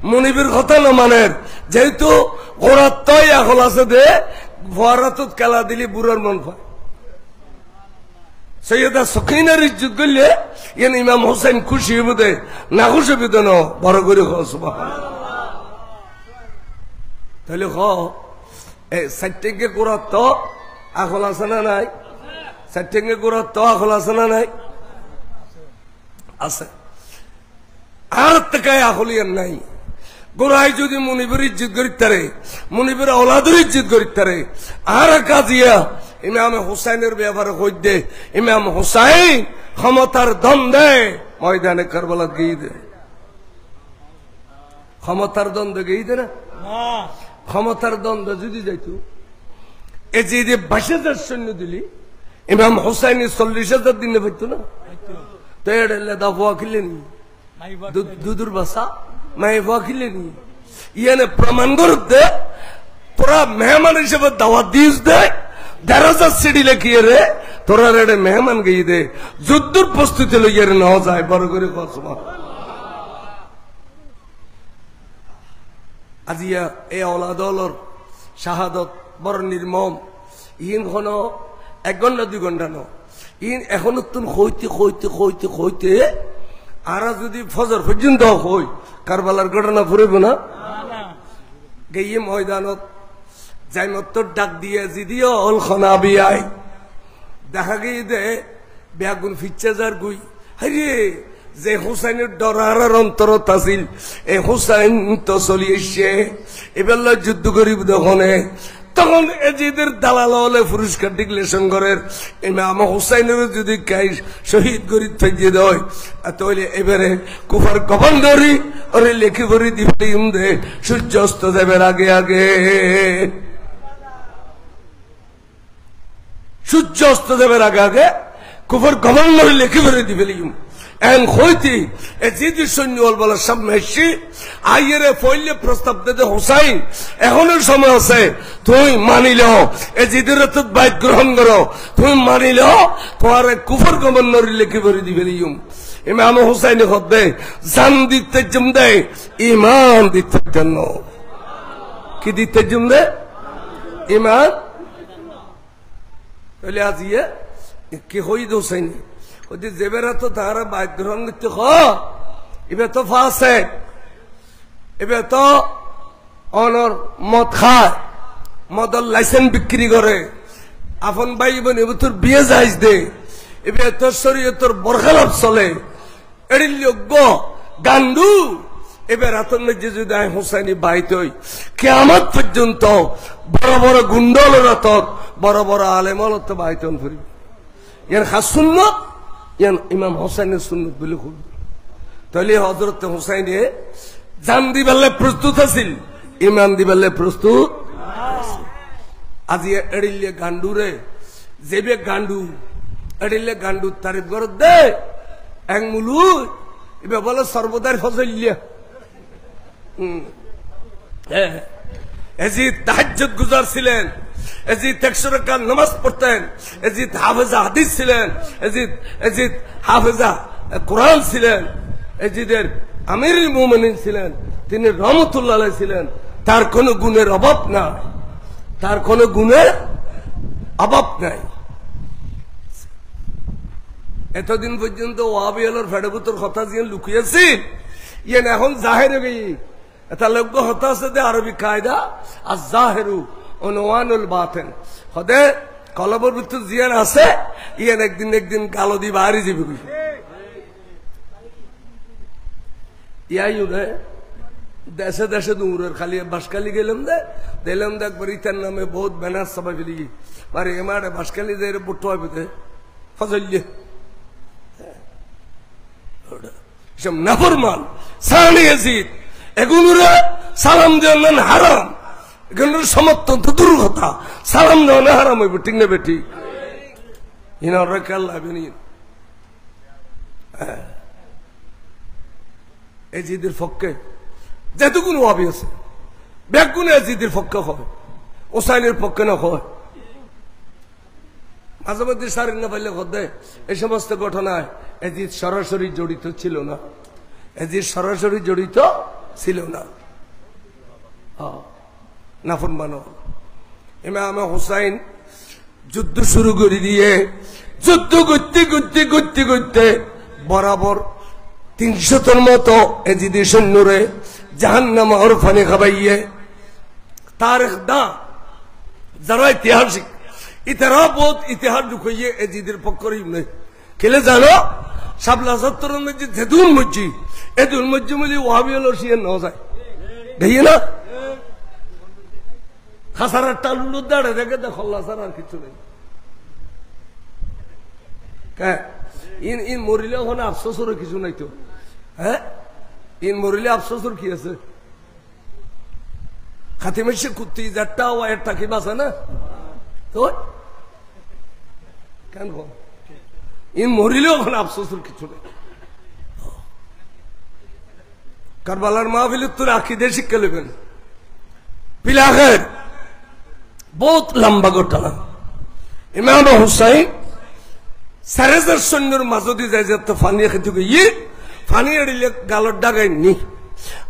মুনিবের কথা না মানের যেহেতু গোড়া তৈ এখন আছে দে ফোয়ারাত খেলা দিলি বুড়ার মন পায় সৈয়দা সকিনার ইজ্জত করলে ইয়েন ইমাম হোসেন খুশি হইব দে না খুশি হইব দে বড় করে সুবহানাল্লাহ তাহলে সাইটেঙ্গে গোড়া তো এখন আছে না নাই সাইটেঙ্গে গোড়া তো এখন আছে না নাই আছে আর তাকায় আখলিয়ার নাই গোড়াই যদি মুনিবের ইজ্জত করিতারে মুনিবের ওলাদের ইজ্জত করিতারে আর কাজিয়া ইমাম হুসাইনের ব্যাপারে কই দে ইমাম হুসাইন ক্ষমতার দ্বন্দ্বে ময়দানে কারবালাত গিয়ে দে ক্ষমতার দ্বন্দ্বে গিয়ে দে না ক্ষমতার দ্বন্দ্ব যদি যাইতো এই যে 22,000 সৈন্য দিলি ইমাম হুসাইন 40,000 দিনে পাইতো না তো এড়ে দাফা কিলেন দুদুর বাসা মাই ওয়াকিলেনি ইয়ানে প্রমাণ করতে তোরা মেহমান হিসেবে দাওয়াত দিস দে দরজা সিডি লেখিয়ে রে তোরা রে মেহমান গই দে যুদ্ধর প্রস্তুতি লইয়ে রে না যায় বড় করে কসমা আজিয়া এই औलादोलर শাহাদত বড় নির্মম ইন হন 1 ঘন্টা 2 ঘন্টা ন ইন এখন হইতে আর যদি ফজর পর্যন্ত হই কারবালার ঘটনা ফুরইব না গিয়ে ময়দানত যাই মত ডাক দিয়ে জিদিও অল খনাবিয়াই দেখা গিয়ে দে বেগুন ফিচ্চাজার গুই আরে যে হুসাইনের ডরার অন্তরত আছিল এই হুসাইন তো চলি এসছে এবার যুদ্ধ করিব তখন এজিদের দালাল হলে পুরস্কার ডিক্লেশন করেন ইমাম হুসাইনের যদি কাই শহীদ করি থেকে দেয় তাহলে এবারে কুফার কমান্ডারি ওরে লেখি ভরি দিবে দে সূর্য অস্ত যাবে আগে আগে সূর্য অস্ত যাবে আগে কুফার কমান্ডারি লেখি ভরি দিবে এন হইতি এজিদের সৈন্য বলার সামনে এসছি আইয়েরে ফইলে প্রস্তাব দে হুসাইন এখনের সময় আছে তুই মানিল এজিদের তো বাইত গ্রহণ করো তুই মানিল তোমার কুফর গভর্নর লিখে ভরে দিবে ইমাম হুসাইন হদ্দে জান দিতে জম দে ইমান দিতে জন্য কি দিতে জম দে ইমান তাহলে আজ ইয়ে কি হইদ হুসাইন ওদের জেবেরা তো তারা বাইক গ্রহণ করতে এবার তো ফাঁসে এবার তো অনর মদ খায় মদর লাইসেন্স বিক্রি করে আপন ভাই বোন এবার তোর বিয়ে যাইজ দে এবার তোর শরীরে তোর বরখালাপ চলে এর যোগ্য গান্ডু এবার হাতের মধ্যে যদি আমি হুসাইনি বাইত হই কেয়ামত পর্যন্ত বড় বড় গুন্ডলের হাতত বড় বড় আলেমল তো বাইতন ফুরি এর খাস সুন্নত ইয়ান ইমাম হুসাইনের সুন্নত বলে খুব তাহলে হযরত হুসাইনে জান দিবালে প্রস্তুত আছিল ইমান দিবালে প্রস্তুত আজি এড়িলে গান্ডুরে যেবে গান্ডু এড়িলে গান্ডু তারিফ করে দে এক মুলু এবে বলে সর্বদার ফজলিয়া এজি তাহাজ্জুদ গুজার ছিলেন এজিদ 100 রাকাত নামাজ পড়তেন এজিদ হাফেজা হাদিস ছিলেন এজিদ হাফেজা কোরআন ছিলেন এজিদের আমিরুল মুমিনিন ছিলেন তিনি রহমতুল্লাহ আলাইহি ছিলেন তার কোনো গুণের অভাব নাই তার কোনো গুণের অভাব নাই এতদিন পর্যন্ত ওয়াহাবি আলোর ফেডাবুতর কথা যে লুকিয়েছি ইয়েন এখন জাহেরে গই এটা লগ্য হতা আছে দে আরবি কায়দা আর জাহেরু অনুয়ানুল বাতেন হদে কলবর ভিতর জিয়ান আছে ইয়েন একদিন কালো দি বাহারি যাবে ইয়াইউরে দেশে দেশে দূরের খালি বাসকালি গেলাম দিলাম দে একবার ইতার নামে বহুত ব্যানার সবাই ফেলি আরে এমারে বাসকালি যে বুটো হবে ফজলিয়ে সব নাফরমান সানি ইয়াজিদ এগুলোরে সালাম দেন হারাম এগুলোর সমর্থন তো দূর কথা সালাম দেওয়া হারাম হইব ঠিক না বেটি ইনারা কাল লাগেনি এজিদের পক্ষে যেটুকুন ওয়াবি আছে বেগুন এজিদের পক্ষে হয় ওসাইনের পক্ষে না হয় মাঝে মধ্যে সারেন না পাইলে হতে এই সমস্ত ঘটনায় এজিদ সরাসরি জড়িত ছিল না এজিদ সরাসরি জড়িত ছিল না নাফরমান ইমাম হুসাইন যুদ্ধ শুরু করে দিয়ে যুদ্ধ করতে বরাবর 300 মতো এজিদের সৈন্যরে জাহান্নাম অরফানে খাবাইয়ে তারিখ দা যারা ঐতিহাসিক ইতারা বহুত ইতিহাস ঢুকাইয়ে এজিদের পক্ষরই নেই খেলে জানো সাবলা সত্তরের মধ্যে যেদুল মসজিদ এদুল মসজিদ মিলি ওয়াহাবি হলো সিয়ে ন যায় দেখি না খাসারার টালুলো দাঁড়ে রেখে দেখল্লা সার আর কিছু নেই ইন মরিলে ওখানে আফসোসের কিছু নাই তো হ্যাঁ ইন মরিলে আফসোসের কি আছে খাতিমেশে কুত্তি যারটা ওয়ার টাকি বাসে না তো কেন ইন মরিলে ওখানে আফসোসের কিছু নেই কারবালার মাহফিল তোর আকিদের শিক্ষা নেবেন বিলাগের বহুত লম্বা ঘটনা ইমাম হুসাইন 4,000 সৈন্যর মাঝদি যায় যে ফানি খেতে গিয়ে ফানি এড়িলে গালর ডাগাই নি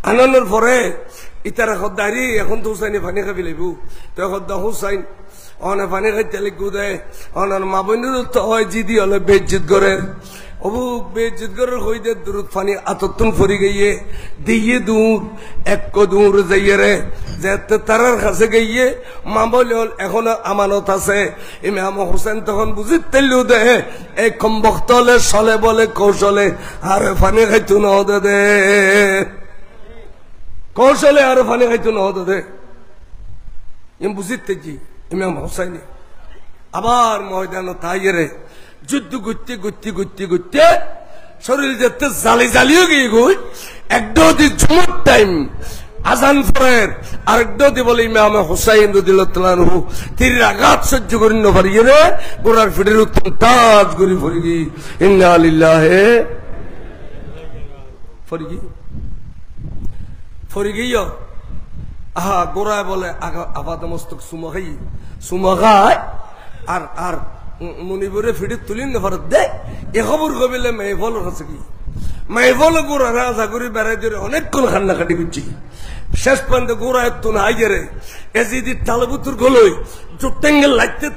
আনানোর পরে ইতারা খদ্দারি এখন তো হুসাইনে পানি খাবি লাগব তো খদ্দা হুসাইন অনে পানি খাইতে লিখু দেয় অনার মা বোনের তো হয় জিদি হলে বেজ্জিত করে অবু বেজ্জিত করে হই দে দূরত পানি আততুন ফরি গিয়ে দিয়ে দূর এক দূর যাইয়ে রে যে তারার কাছে গিয়ে মা বলে এখনো আমানত আছে ইমাম হোসেন তখন বুঝি তেলু দে এই কম বক্তলে চলে বলে কৌশলে আর পানি খাইতো না দে কৌশলে আর পানি খাইতো না দে এম বুঝিতে জি ইমাম হোসেন আবার ময়দান তাইরে যুদ্ধ করতে করতে করতে করতে শরীর যেতে জালি জালিও গিয়ে গই একদম ঝুমুর টাইম আজান ফরের আরেকটা দি বলে ইমাম হোসাইন রাদিয়াল্লাহু আনহু তীর আঘাত সহ্য করি না পারি রে গোড়ার ফিটের উত্তম তাজ করি ফরিগি ইন্না লিল্লাহি ফরিগি আহা গোড়ায় বলে আপাত মস্তক সুমখায় আর আর মনিপুরে ফিটে তুলিন না ভারত দে এ খবর কবিলে মেহফল আছে কি মেহফল গোড়া রাজা করে বেড়াই ধরে অনেকক্ষণ খান্না কাটি করছি শেষ পর্যন্ত গোড়া একটু না আইরে এজিদি তালবুতুর গলই জুটেঙ্গেল লাগতে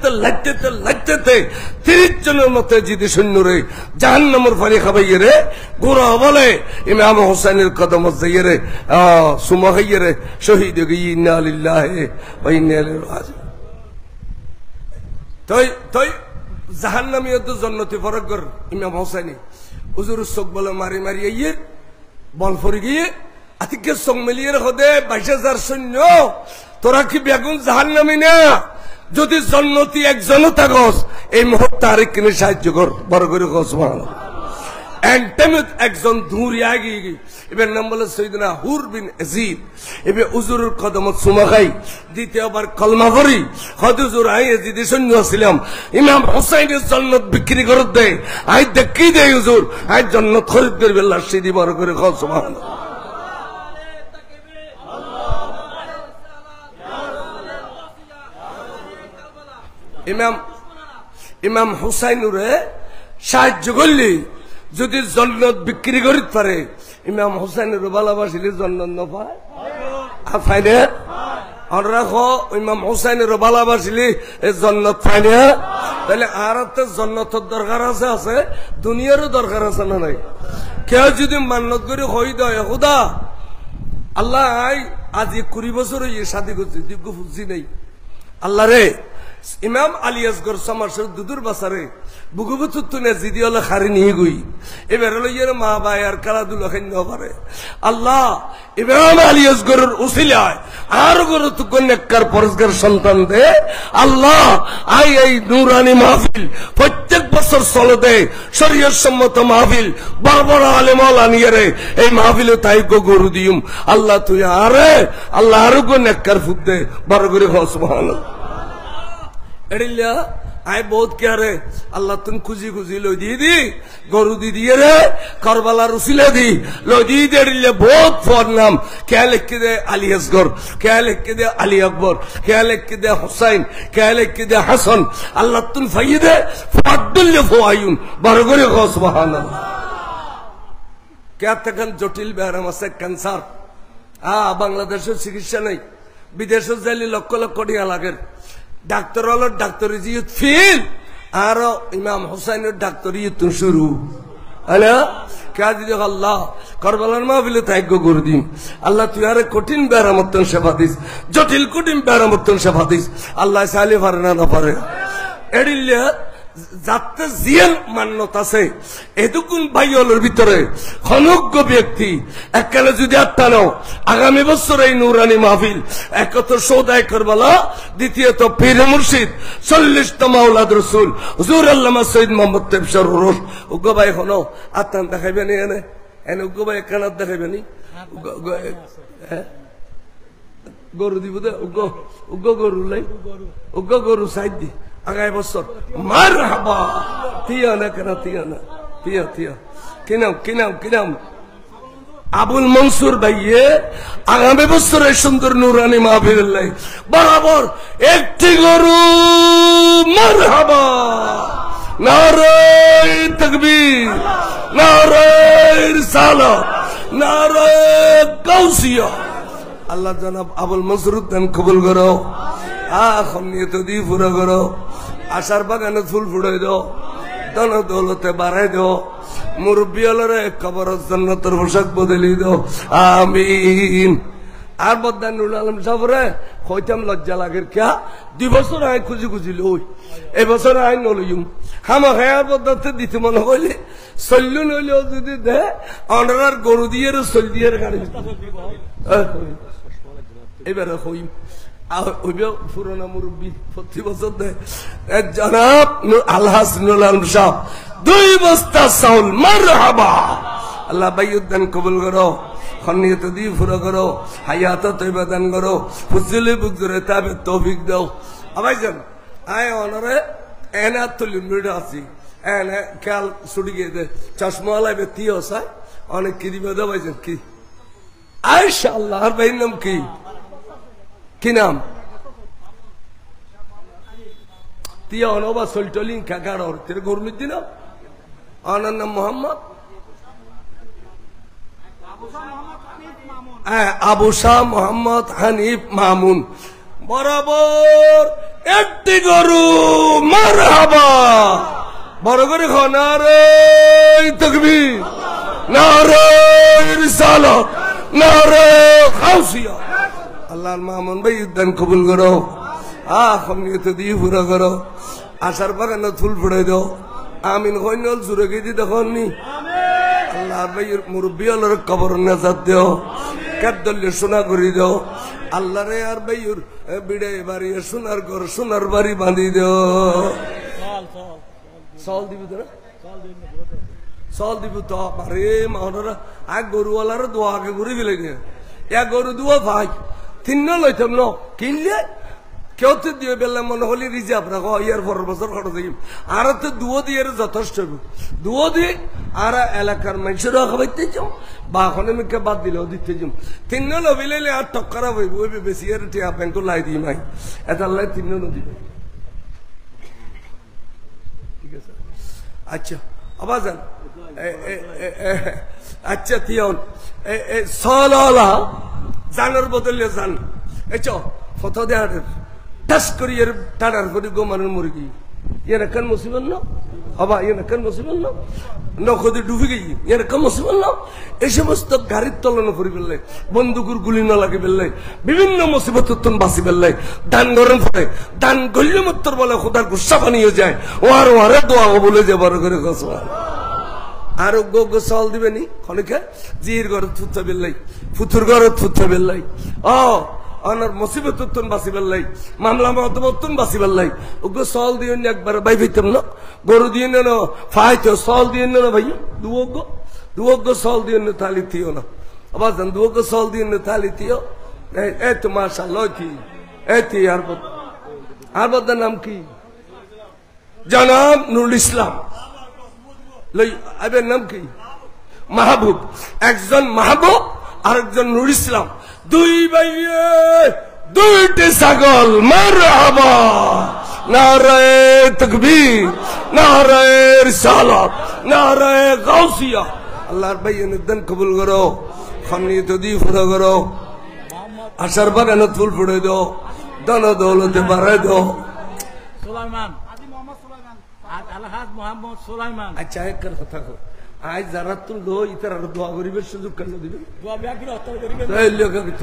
30 জনের মতো জিদি সৈন্য রে জাহান্নামের পানি খাবাইয়ে রে গোড়া বলে ইমাম হোসেনের কদম যাইয়ে রে সুমা খাইয়ে রে শহীদ গিয়ে ইন্না লিল্লাহি ওয়া ইন্না ইলাইহি রাজিউন তই জাহান্নামী তো জন্নতি ফরক কর ইমাম হোসেনি হুজুর চোখ বলে মারি মারি আইয়ে বল ফরি গিয়ে আতিকে চোখ মিলিয়ে হদে 22,000 সৈন্য তোরা কি বেগুন জাহান্নামী না যদি জন্নতি একজন থাকস এই মুহূর্তে আরেক কিনে সাহায্য কর বড় করে সুবহানাল্লাহ একজন দূরিয়া গিয়ে এবার নাম বলে সৈয়দনা হুর বিন ইয়াজিদ এবার হুজুরের কদমত সুমা খাই দ্বিতীয়বার কলমা পড়ি হুজুর আই ইয়াজিদের সৈন্য ছিলাম ইমাম হোসেনের জান্নাত বিক্রি করে দেয় আই দেখি দেয় হুজুর আই জান্নাত খরিদ করবে আল্লাহ সিদি বড় করে সুবহানাল্লাহ ইমাম হুসাইনুরে সাহায্য করলি যদি জন্নত বিক্রি করিতে পারে ইমাম হুসাইনের ভালোবাসিলে জন্নত ন পায় পায় না আর রাখো ইমাম হুসাইনের ভালোবাসিলে জন্নত পায় না তাহলে আর তো জন্নতের দরকার আছে দুনিয়ারও দরকার আছে না নাই কেউ যদি মান্নত করে হই দেয় খুদা আল্লাহ আজ 20 বছর হয়ে শাদী করছি দিব্য ফুজি নেই আল্লাহ রে ইমাম আলী আসগর সমাসের দুদুর বাসারে বুগুবুতুনে জিদি হলো খারি নিয়ে গই এবার লইয়ের মা ভাই আর খেলাধুলা খাইন পারে আল্লাহ ইমাম আলী আসগরের উসিলায় আর গুরুত্ব নেককার পরস্কার সন্তান দে আল্লাহ আই এই নূরানি মাহফিল প্রত্যেক বছর চলে দে শরীয়ত সম্মত মাহফিল বড় বড় আলেম আনিয়ে রে এই মাহফিলে তাই গরু দিউম আল্লাহ তুই আরে আল্লাহ আর গো নেককার ফুট দে বড় করে সুবহানাল্লাহ এড়িল্লা আই বহুত কে রে আল্লাহ তুম খুঁজি খুঁজি লই দি গরু দিয়ে রে কারবালার উসিলা দি লই দি এড়িল্লা বহুত ফর নাম কে লিখে দে আলী আসগর কে লিখে দে আলী আকবর কে লিখে দে হুসাইন কে লিখে দে হাসান আল্লাহ তুম ফাইদে ফাদুল ফায়ুন বড় করে সুবহানাল্লাহ কে তখন জটিল ব্যারাম আছে ক্যান্সার বাংলাদেশের চিকিৎসা নাই বিদেশে যাইলে লক্ষ লক্ষ টাকা লাগে ডাক্তার হলো ডাক্তারি জিয়ত ফিল আর ইমাম হোসেনের ডাক্তারি শুরু হ্যালো কে দিদি আল্লাহ কারবালার মাহফিলে তাইজ্ঞ করে দিন আল্লাহ তুই আরে কঠিন বেরামতন সেবা দিস জটিল কঠিন বেরামতন সেবা দিস আল্লাহ চাইলে পারে না পারে এড়িলে যাতে জিয়ান মান্যত আছে এটুকুন ভাইয়ের ভিতরে খনজ্ঞ ব্যক্তি এককালে যদি আত্মানো আগামী বছর এই নুরানি মাহফিল একত সৌদায় করবালা দ্বিতীয়ত পীর মুর্শিদ 40তম আওলাদ রাসূল হুজুর আল্লামা সৈয়দ মোহাম্মদ তেবসর রোশ উগ্র ভাই হনো আত্মান দেখাইবেনি এনে উগ্র ভাই কানাত দেখাইবেনি গরু দিব দে উগ্র গরু লাই উগ্র গরু সাইড দি আগামী বছর মারহাবা তিয়া না কেন তিয়া না তিয়া কিনাম আবুল মনসুর ভাইয়ে আগামী বছর এই সুন্দর নুরানি মাহফিল বরাবর একটি গরু মারহাবা নারে তাকবীর নারে রিসালাত নারে গাউসিয়া আল্লাহ জনাব আবুল মনসুর উদ্দিন কবুল করো। নিয়ত দিয়ে পুরো করো। আশার বাগানে ফুল ফুড়াই দাও, ধন দৌলতে বাড়াই দাও, মুরব্বী হলরে কবর জান্নাতের পোশাক বদলি দাও, আমিন। আর বদান নুরুল আলম সাহরে কইতাম লজ্জা লাগের কিয়া 2 বছর আয় খুঁজি খুঁজি লই, এবছর আয় নলইম হামা খায়ার বদাতে দিতে মনে হইলে চল্লু নইলেও যদি দে অনার গরু দিয়ে চল দিয়ে গাড়ি এবারে হইম। ওইবে পুরোনো মুরব্বী প্রতি বছর দেয় জনাব আলহাজ নুরুল আলম সাহ 2 বস্তা চাউল, মারহাবা। আল্লাহ বাইউদ্দান কবুল করো, খন্নিয়ত দিয়ে পুরো করো, হায়াত তৈবা দান করো, ফুজলে বুজরে তাবে তৌফিক দাও। আবাইজান আয় অনরে এনে তুলি মিড়ে আছি এনে খেয়াল ছুটি গিয়ে দে চশমা লাগবে তিও সাই অনেক কি দিবে দে ভাইজান কি আয়শা আল্লাহ আর ভাইয়ের নাম কি কি নাম তিয়া অনবা সলটলিং কাকার ওর তেরে গরুর দিন অনার নাম মোহাম্মদ আবু শাহ মোহাম্মদ হানিফ মামুন বরাবর একটি গরু মারহাবা বড় করে নারে তাকবীর নারে রিসালাত নারে গাউসিয়া। আল্লাহর মামুন ভাই উদ্যান কবুল করো, খনিয়ত দিয়ে পুরা করো, আশার বাগানে ফুল ফুড়াই দাও, আমিন কইনল সুরে গেছি দেখনি আল্লাহর ভাইয়ের মুরব্বী আল্লাহর কবর নাজাত দেও, কাদ্দল্য সোনা করি দাও, আল্লাহ রে আর ভাইয়ের বিড়ে বাড়ি সোনার ঘর সোনার বাড়ি বাঁধি দেও। সল দিবি তো সল দিব তো আরে মাহরা আগ গরুওয়ালার দোয়া আগে ঘুরে ফেলে গে এক গরু দুয়া ভাই 3 লইতাম ন কিনলে কেউ তো দিয়ে বেলা মনে হলে রিজার্ভ রাখো ইয়ার 4 বছর খরচ হইম আর তো দুয়ো দিয়ে যথেষ্ট দুয়ো দিয়ে আর এলাকার মানুষের খাবাইতে যাও বা এখন মিকে বাদ দিলেও দিতে যাম 3 লবিলে আর টক্করা হইব ওই বেশি আর টিয়া ব্যাংক লাই দিই মাই এটা লাই 3 নদী ঠিক আছে। আচ্ছা আবার যান আচ্ছা তিয়ন সলালা জানার বদলে জান এই চ ফত দেয়ার টাস করি এর টাড়ার করে গোমানের মুরগি এর কান মুসিবন না আবা এর কান মুসিবন না নখদে ডুবে গই এর কান মুসিবন না এই সমস্ত গাড়ির তলনা করি ফেললে বন্দুকুর গুলি না লাগে ফেললে বিভিন্ন মুসিবত তুন বাঁচি ফেললে দান গরম পড়ে দান গল্য মত্তর বলে খোদার গুসা বানিয়ে যায় ওয়ার ওয়ারে দোয়া বলে যে বড় করে গসওয়া আর গো চাল দিবে নি খনিকে জির ঘর থুতে বেললাই ফুতুর ঘর থুতে বেললাই অনার মুসিবত তুন বাঁচি বেললাই মামলা মতবতুন বাঁচি বেললাই ওগো চাল দিয়ে একবার বাই ভাইতাম না গরু দিয়ে না ফাইতো চাল দিয়ে না ভাই দুগো চাল দিয়ে না থালি থিও না আবার জান দুগো চাল দিয়ে না থালি থিও এই তো মাশাআল্লাহ কি এই তি আর বদার নাম কি জনাব নুরুল ইসলাম লই আবের নাম কি মাহবুব একজন মাহবুব আর একজন নুরুল ইসলাম দুই ভাইয়ে দুইটি ছাগল মারহাবা নারে তাকবীর নারে রিসালাত নারে গাউসিয়া। আল্লাহর ভাইয়ের নিদান কবুল করো, খনিয়ত দিয়ে পুরো করো, আশার বাগানে ফুল ফুড়ে দাও, ধন দৌলতে বাড়াই দাও। সুলাইমান আলহাজ মোহাম্মদ সুলাইমান আচ্ছা একর কথা কো আজ যারা তুল দো ইতার আর দোয়া করিবে সুযোগ কেন দিবে দোয়া ব্যাকির হত্যা করিবে এই লোক কি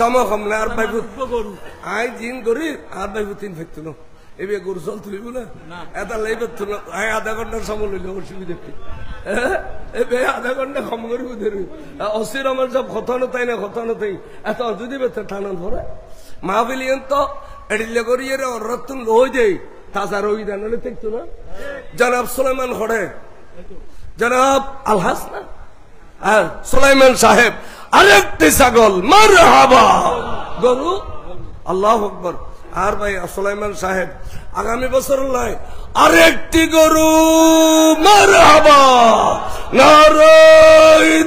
সমহম না আর বাইবু গরু আই জিন করি আর বাইবু 3 ফেকতো না এবে গরু চল তুলিব না এটা লাইবে তুল আই আধা ঘন্টার সময় লইলে অসুবিধা কি এবে আধা ঘন্টা কম করিব ধরি অসির আমার সব কথা না তাই না কথা না তাই এত যদি বেতে টানান ধরে মাহফিলিয়ন তো এডিলে করি এর রতন লই দেই তাজা রই দানলে দেখতো না জনাব সুলাইমান খড়ে জনাব আলহাস না আর সুলাইমান সাহেব আরেকটি ছাগল মারহাবা গরু আল্লাহু আকবার। আর ভাই সুলাইমান সাহেব আগামী বছর লাই আরেকটি গরু মারহাবা নারে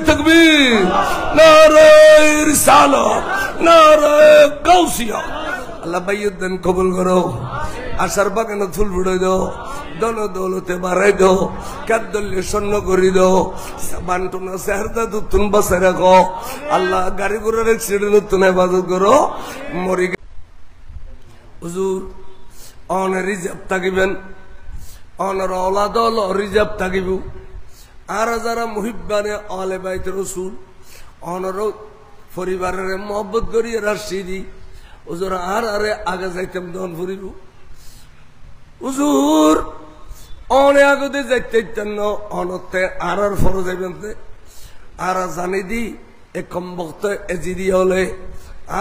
তাকবীর নারে রিসালাত নারে গাউসিয়া। আল্লাহ ভাইয়ের দেন কবুল করো, আশার বাগানে ফুল ফুড়ে দাও, দন দৌলতে বাড়াই দাও, কাদ্দল্যে স্বর্ণ করি দাও, বান্টনা চেহারটা তুন বাঁচাই রাখো। আল্লাহ গাড়ি ঘোড়ার অ্যাক্সিডেন্ট নতুন হেফাজত করো। মরি হুজুর অনে রিজার্ভ থাকিবেন, অনর অলাদ রিজার্ভ থাকিব। আর যারা মুহিব্বানে আলে বাইত রসুল অনর পরিবারের মহব্বত করিয়ে রাশি দি হুজুর আর আরে আগে যাইতাম দন ফুরিব। হুজুর অনে আগতে যাইতে অনতে আর ফর যাইবেন আর জানি দি এ কম বক্ত এজি দিয়ে হলে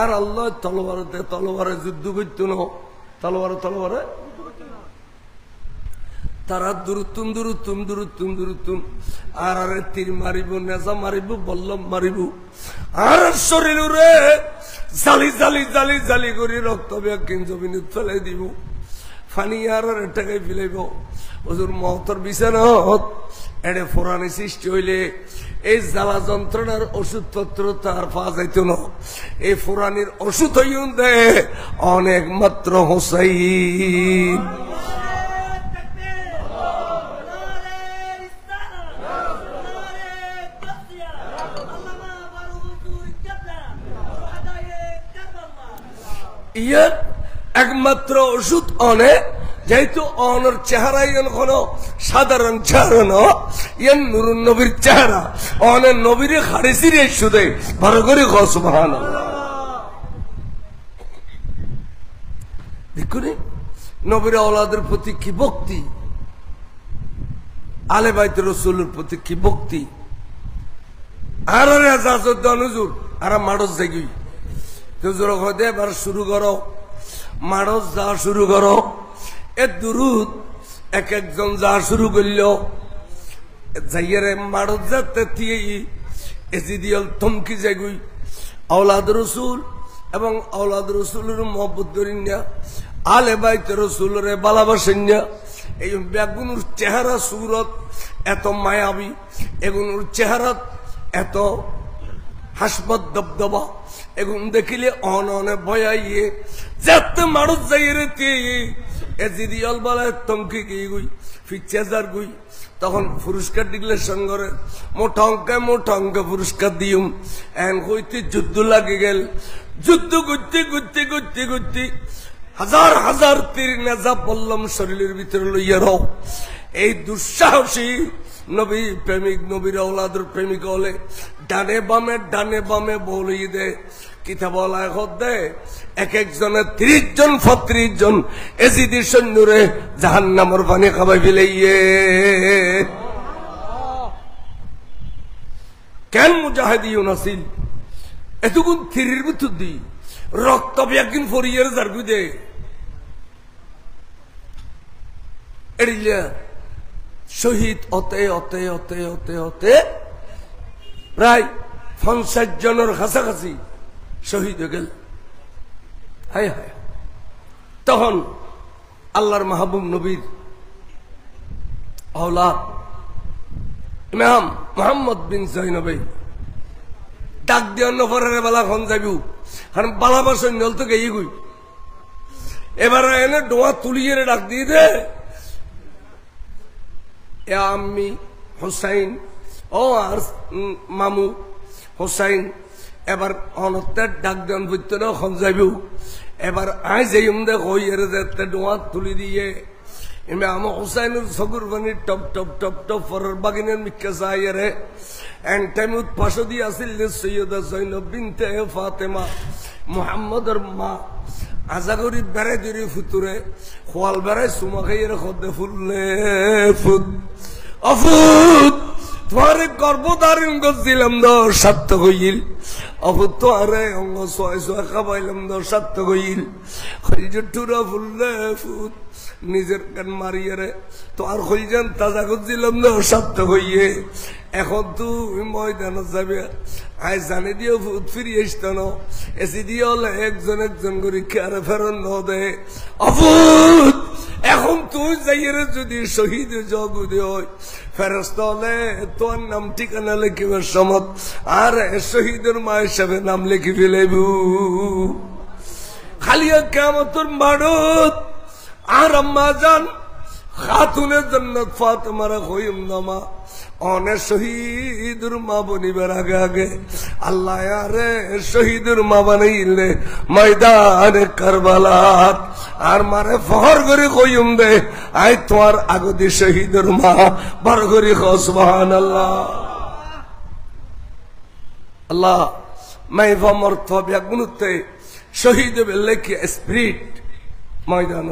আর আল্লাহ তলবারতে তলবারে যুদ্ধ করত ন, তলবারে তারা দূরতুম দূরতুম দূরতুম দূরতুম আর আরে তীর মারিব, নেজা মারিব, বল্লম মারিব, আর শরীর রে জালি জালি জালি জালি করে রক্ত ব্যাকিন জমিনে ফেলাই দিব, ফানি আর টাকায় ফেলাইব। হুজুর মহতর বিছানাত এড়ে ফোরানি সৃষ্টি হইলে এই জ্বালা যন্ত্রণার ওষুধপত্র তার পাওয়া যাইত না। এই ফোরানির ওষুধ হইন দে অনেক মাত্র হোসাইন। ইয়ার একমাত্র ওষুধ অনে, যেহেতু অনর চেহারাই কোন সাধারণ চেহারা ন, ইয়ান নুরুন নবীর চেহারা অনের নবীর খারেসির সুদে ভালো করে সুবহানাল্লাহ। দেখুন নবীর আওলাদের প্রতি কি ভক্তি, আলে বাইত রসুলের প্রতি কি ভক্তি। আর হুজুর আর মাড়স জাগি হুজুর হদে এবার শুরু করো, মাড়স যা শুরু করো। এ দুরুদ এক একজন যা শুরু করল যাইয়ারে মাড়স যাতে এজিদিয়াল থমকি যাগুই আওলাদ রসুল এবং আওলাদ রসুলের মহব্বত করেন না, আলে বাইত রসুলের ভালোবাসেন না। এই বেগুনুর চেহারা সুরত এত মায়াবী, এগুনুর চেহারা এত হাসপাত দবদবা, এগুন দেখিলে অনে ভয়াইয়ে যাতে মানুষ যাইয়ে এজিদিয়াল বলে তমকি গিয়ে গুই ফিচার গুই। তখন পুরস্কার ডিক্লেশন করে মোটা অঙ্কে পুরস্কার দিউম। এন হইতে যুদ্ধ লাগে গেল, যুদ্ধ করতে করতে করতে করতে হাজার হাজার তীর নেজা বললাম শরীরের ভিতরে লইয়া রও। এই দুঃসাহসী নবী প্রেমিক, নবীর আওলাদের প্রেমিক হলে ডানে বামে বলিয়ে দে কিতা বলা দে এক একজনের 30 জন 35 জন এজিদি সৈন্যরে জাহান্নামের পানি খাবাই ফেলাইয়ে। কেন মুজাহিদিন আসিল এতগুণ থিরির ভিতর দি রক্ত একদিন ফরিয়ার জারগু দে এড়িয়া শহীদ হতে হতে হতে হতে হতে প্রায় 50 জনের কাছাকাছি শহীদ হয়ে গেল। হায় হায়, তখন আল্লাহর মাহবুব নবীর আওলাদ ইমাম মুহাম্মদ বিন জৈনবে ডাক দিয়ে অন্য পরের বেলা খন যাবি কারণ বালাবার সৈন্য তো গেই গুই। এবার এনে ডোয়া তুলিয়ে ডাক দিয়ে দে আমি হোসাইন ও আর মামু হোসাইন। এবার অনত্যার ডাক দেন বুঝতে খন যাবি। এবার আই যাই দে কইয়ের যে ডোয়া তুলি দিয়ে ইমাম হোসাইনের চকুর পানি টপ টপ টপ টপ পরের বাগিনের মিক্কা চাইয়ারে এন টাইমত পাশে দিয়ে আসিল সৈয়দা জৈনব বিনতে ফাতেমা মুহাম্মদের মা। আজা করি বেড়াই দিরি ফুতুরে খোয়াল বেড়াই চুমা খাইয়ের খদে ফুললে ফুট অফুত তোমার গর্ভধারণ করছিলাম দ সার্থক হইল। অফুত তো আরে অঙ্গ ছয় ছয় খাবাইলাম দ সার্থক হইল। টুরা ফুললে ফুট নিজের কান মারিয়ে তো আর হইজান তাজা করছিলাম না সার্থক হইয়ে। এখন তুই ময়দানত যাবে আই জানি দিও ভূত ফিরিয়ে আসতো না এসি দিয়ে হলে একজন একজন করে খেয়ারে ফেরন ন দে অভূত। এখন তুই যাইয়ে যদি শহীদ জগুদে হয় ফেরস্ত হলে তোর নাম ঠিকানা লিখিবার সমত আর শহীদের মা হিসাবে নাম লিখি ফেলেবু। খালিয়া কেমতর মারত আর আম্মা জান খাতুনে জান্নাত ফাতেমারা কইম নামা অনেক শহীদুর মা বনিবার আগে আগে আল্লাহ আরে শহীদুর মা বানাইলে ময়দানে কারবালাত আর মারে ফহর করে কইম দে আই তোমার আগদি শহীদুর মা বড় করে সুবহানাল্লাহ। আল্লাহ মাই ভমর্থ ব্যাগুনতে শহীদ বেলে কি স্পিরিট ময়দান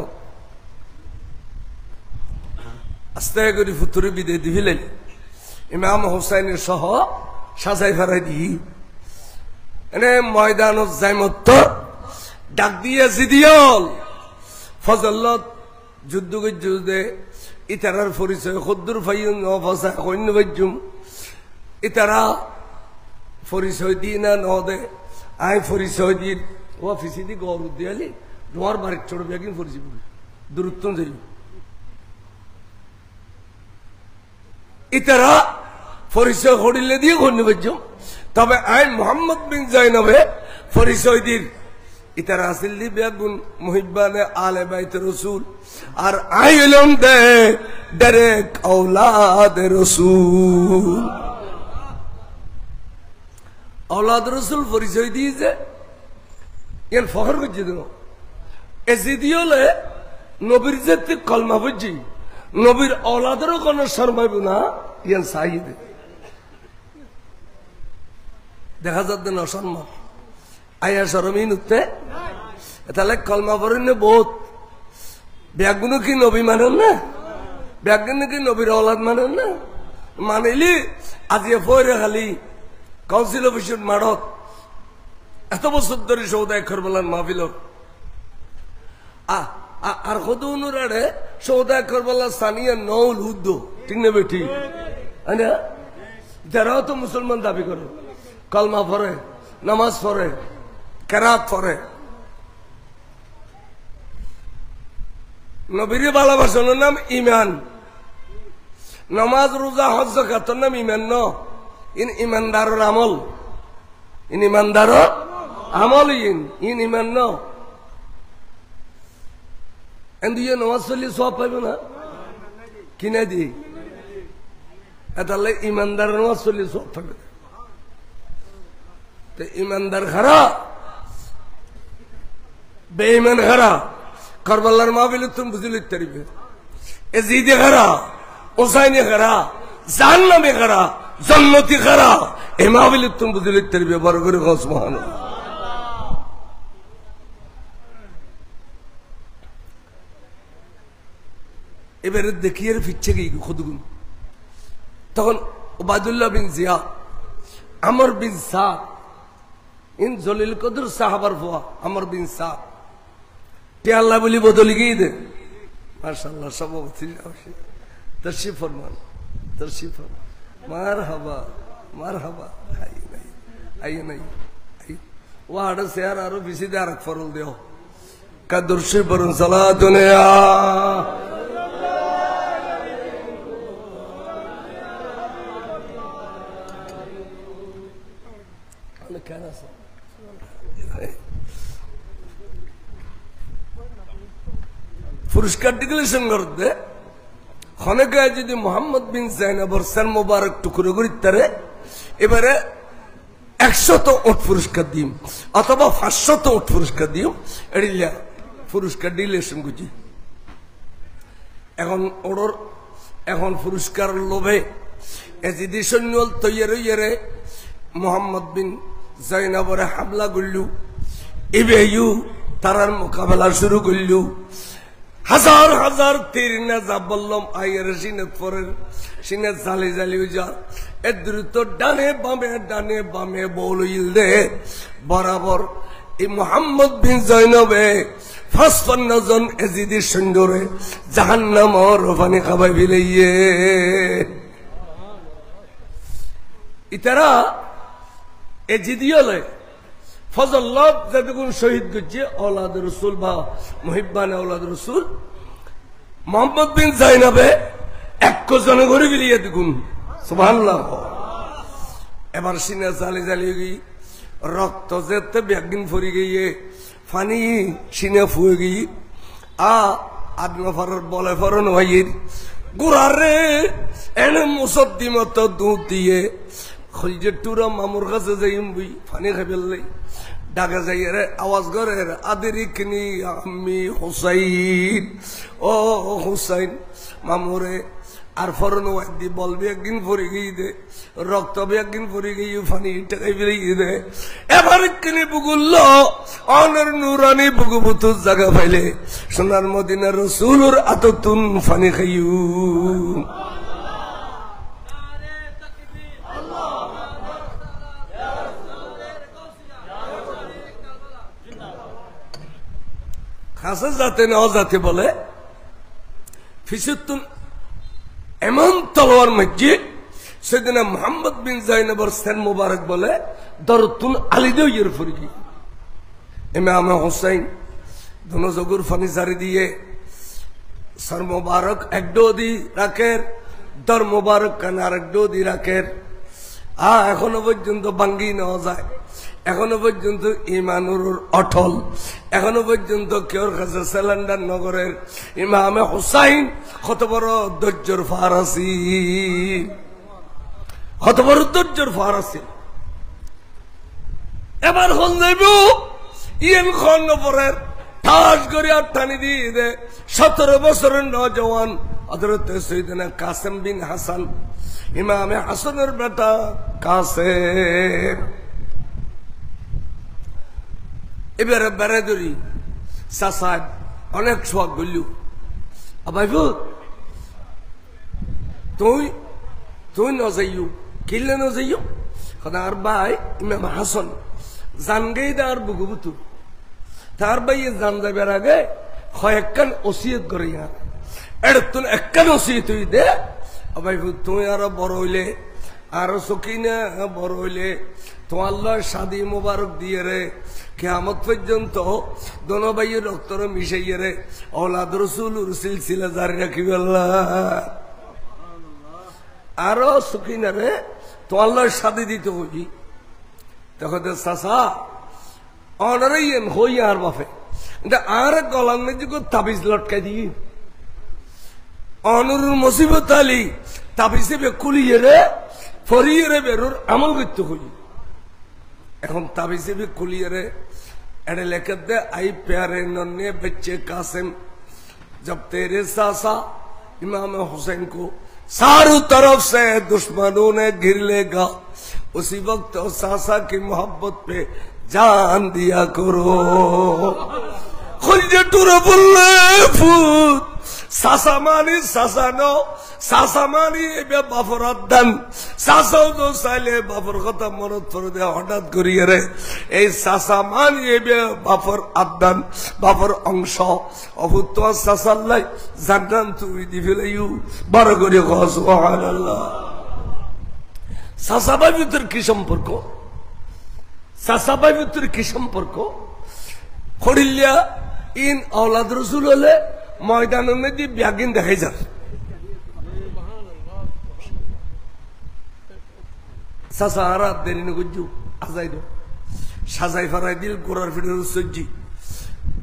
আস্তে করে ফুতুরে বিদে দিলেন ইমাম হোসাইনের সহ সাজাই ফেরাই দি এনে ময়দান যাইমত ডাক দিয়ে জিদিয়ল ফজলত যুদ্ধ যুদ্ধে ইতারার পরিচয় খদ্দুর ফাইন অফসা কন্য বাজ্যুম ইতারা পরিচয় দি না ন দে আই পরিচয় দি ও অফিসে দি গর উদ্দিয়ালি তোমার বাড়ির ছোট ব্যাগিন পরিচয় দূরত্ব যাই ইতারা পরিচয় করিলে দিয়ে ধন্যবাদ তবে আইন মোহাম্মদ বিন জাইনবে পরিচয় দিন ইতারা আসিল দি বেগুন মুহিব্বানে আলে বাইত রসুল আর আই এলম দে ডাইরেক औलाद রসুল औलाद রসুল পরিচয় দিয়েছে এর ফখর করছে দিন এজিদিওলে নবীর যেতে কলমা বুঝছি নবীর औलादेরও কোন শর্মাইব না ইয়ান সাহিদে দেখা যাচ্ছে না সম্মান আয়া শরমিন উঠতে তাহলে কলমা পড়েন বহুত ব্যাগুনো কি নবী মানেন না ব্যাগুনো কি নবীর औलाद মানেন না মানিলি আজি ফয়রে খালি কাউন্সিল অফিসের মাঠত এত বছর ধরে সৌদায় করবেলার মাহফিল আর কত অনুরাড়ে সৌদায় করবেলা স্থানীয় নৌল হুদ্দ ঠিক না বেঠি যারাও তো মুসলমান দাবি করে কলমা পড়ে নামাজ পড়ে কেরাত পড়ে নবীর ভালোবাসানোর নাম ইমান নামাজ রোজা হজ যাকাতের নাম ইমান ন ইন ইমানদারের আমল ইন ইমানদারের আমল ইন ইমান ন এন্দিয়ে নামাজ চলি সব পাইব না কিনে দি এতালে ইমানদার নামাজ চলি সব পাইবে তো ইমানদার খারা বেঈমান খারা কারবালার মাহফিল তুমি বুঝলি তারিবে এজিদে খারা ওসাইনে খারা জাহান্নামে খারা জান্নাতি খারা এই মাহফিল তুমি বুঝলি তারিবে বড় করে সুবহানাল্লাহ। এবারে দেখিয়ে ফিরছে গিয়ে খুদগুন তখন ওবায়দুল্লাহ বিন জিয়া আমর বিন সাদ ইন জলিল কদর সাহাবার ফুয়া আমর বিন সাদ টিয়াল্লা বলি বদলি গিয়ে দে মাশাআল্লাহ সভাপতি তশরিফ ফরমান তশরিফ ফরমান মার হাবা আই নাই ওয়াড় সে আরো বেশি দে আর ফরল দেও কাদরশি বরুন সালাতুনিয়া পুরস্কার ডিক্লেরেশন করতে খনেকায় যদি মোহাম্মদ বিন জাইনাবর সার মোবারক টুকরো করিতারে এবারে 100 ওট পুরস্কার দিম অথবা 500 ওট পুরস্কার দিম এড়িলা পুরস্কার ডিক্লেরেশন করছি এখন পুরস্কার লোভে এজিদি সৈন্য তৈয়ারে মোহাম্মদ বিন জাইনাবরে হামলা করলু ইবেয়ু তারার মোকাবেলা শুরু করলু হাজার হাজার তীর না যা বললাম আইয়ের সিনে পরের সিনে জালি জালি যা এ দ্রুত ডানে বামে বলইল দে বরাবর এই মোহাম্মদ বিন জাইনাবে 55 জন এজিদি সৈন্যরে জাহান্নাম রফানি খাবাই ফেলাইয়ে ইতারা এজিদিয়লে ফজল্লাহ যতগুণ শহীদ করছে औलाद রসুল বা মুহিব্বানে औलाद রসুল মোহাম্মদ বিন জাইনাবে 1 জন করে গেলিয়ে দেখুন সুবহানাল্লাহ। এবার সিনে জালি জালি গই রক্ত যেতে ব্যাগিন ফরি গিয়ে ফানি সিনে ফুয়ে গই আদমা ফারার বলে ফরন ভাইয়ের গুড়ারে এনে মুসদ্দি মতো দুধ দিয়ে খলজে টুরা মামুর কাছে যাই পানি খাইবেলাই ডাকা যাই রে আওয়াজ করে আদিরিকনি আমি হুসাইন ও হুসাইন মামুরে আর ফরন ওয়াদি বলবে একদিন পরে গিয়ে দে রক্ত একদিন পরে গিয়ে ফানি টাকাই বেরিয়ে দে এবার কিনে বুগুল্ল অনর নুরানি বুগুবুতু জায়গা পাইলে সোনার মদিনার রসুলুর আততুন ফানি খাইউ খাসা যাতে না যাতে বলে ফিসুতুন এমন তলোয়ার মসজিদ সেদিন মোহাম্মদ বিন জাইনবর সেন মুবারক বলে দরতুন আলিদেও ইয়ের ফুরগি ইমাম হুসাইন দোনো জগুর ফানি জারি দিয়ে সর মুবারক এক ডোদি রাখের দর মুবারক কান আর এক ডোদি রাখের এখনো পর্যন্ত ভাঙ্গি নেওয়া যায় এখনো পর্যন্ত ইমানুর অটল এখনো পর্যন্ত কেউর কাছে সিলিন্ডার নগরের ইমামে হুসাইন কত বড় ধৈর্যর ফারাসি কত বড় ধৈর্যর ফারাসি এবার হল যাইব ইয়েন খন নগরের ঠাস করে আর টানি দিয়ে দে 17 বছরের নজওয়ান হযরত সৈয়দনা কাসেম বিন হাসান ইমামে হাসানের বেটা কাসেম এবারে বেড়ে ধরি সাসাদ অনেক শখ গল্লু আবাইব তুই ন যাইও কিনলে ন যাইও আর ভাই ইমাম হাসান জান গেই আর বুকুবুতু তার ভাই জান যাবার আগে কয়েকখান ওসিয়ত করে এর তুই একখান ওসিয়ত তুই দে আবাইব তুই আরো বড় হইলে আরো সকিনা বড় হইলে তোমার শাদি মুবারক দিয়ে রে কিয়ামত পর্যন্ত দোনো ভাইয়ের রক্তর মিশাইয়ে রে औलाद রসুলুর সিলসিলা জারি রাখিব আল্লাহ আরো সকিনা রে তোমার শাদি দিতে হই তখন চাচা অনারাইন হই আর বাপে আর গলার মেঝে তাবিজ লটকাই দিই অনুরুর মুসিবত আলী তাবিজে বে কুলিয়ে রে ফরিয়ে রে বেরোর আমল করতে হই এখন ताबीज़े भी खुलियर है एडे लेकर दे आई प्यारे नन्हे बच्चे कासिम जब तेरे सासा इमाम हुसैन को सारू तरफ से दुश्मनों ने घिर लेगा उसी वक्त सासा की मोहब्बत पे जान दिया करो खुलजे टूरे बुल्ले फूट सासा मानी सासा नो सासा मानी এবে বাফর আদান সাসাও তো সাইলে বাফর কথা মনত করে দে হঠাৎ করিয়ে রে এই সাসা মানি এবে বাফর আদান বাফর অংশ অভূত সাসাল্লাই জান্নাত তুই দিফেলাইউ বড় করে কও সুবহানাল্লাহ সাসা ভাই ভিতর কি সম্পর্ক সাসা ভাই ভিতর কি সম্পর্ক খড়িলিয়া ইন औलाद রসুল হলে ময়দানের মধ্যে ব্যাগিন দেখাই যায় সাসারা দেরি নগুজু আজাই দো সাজাই ফারাই দিল গোরার ফিরের সজ্জি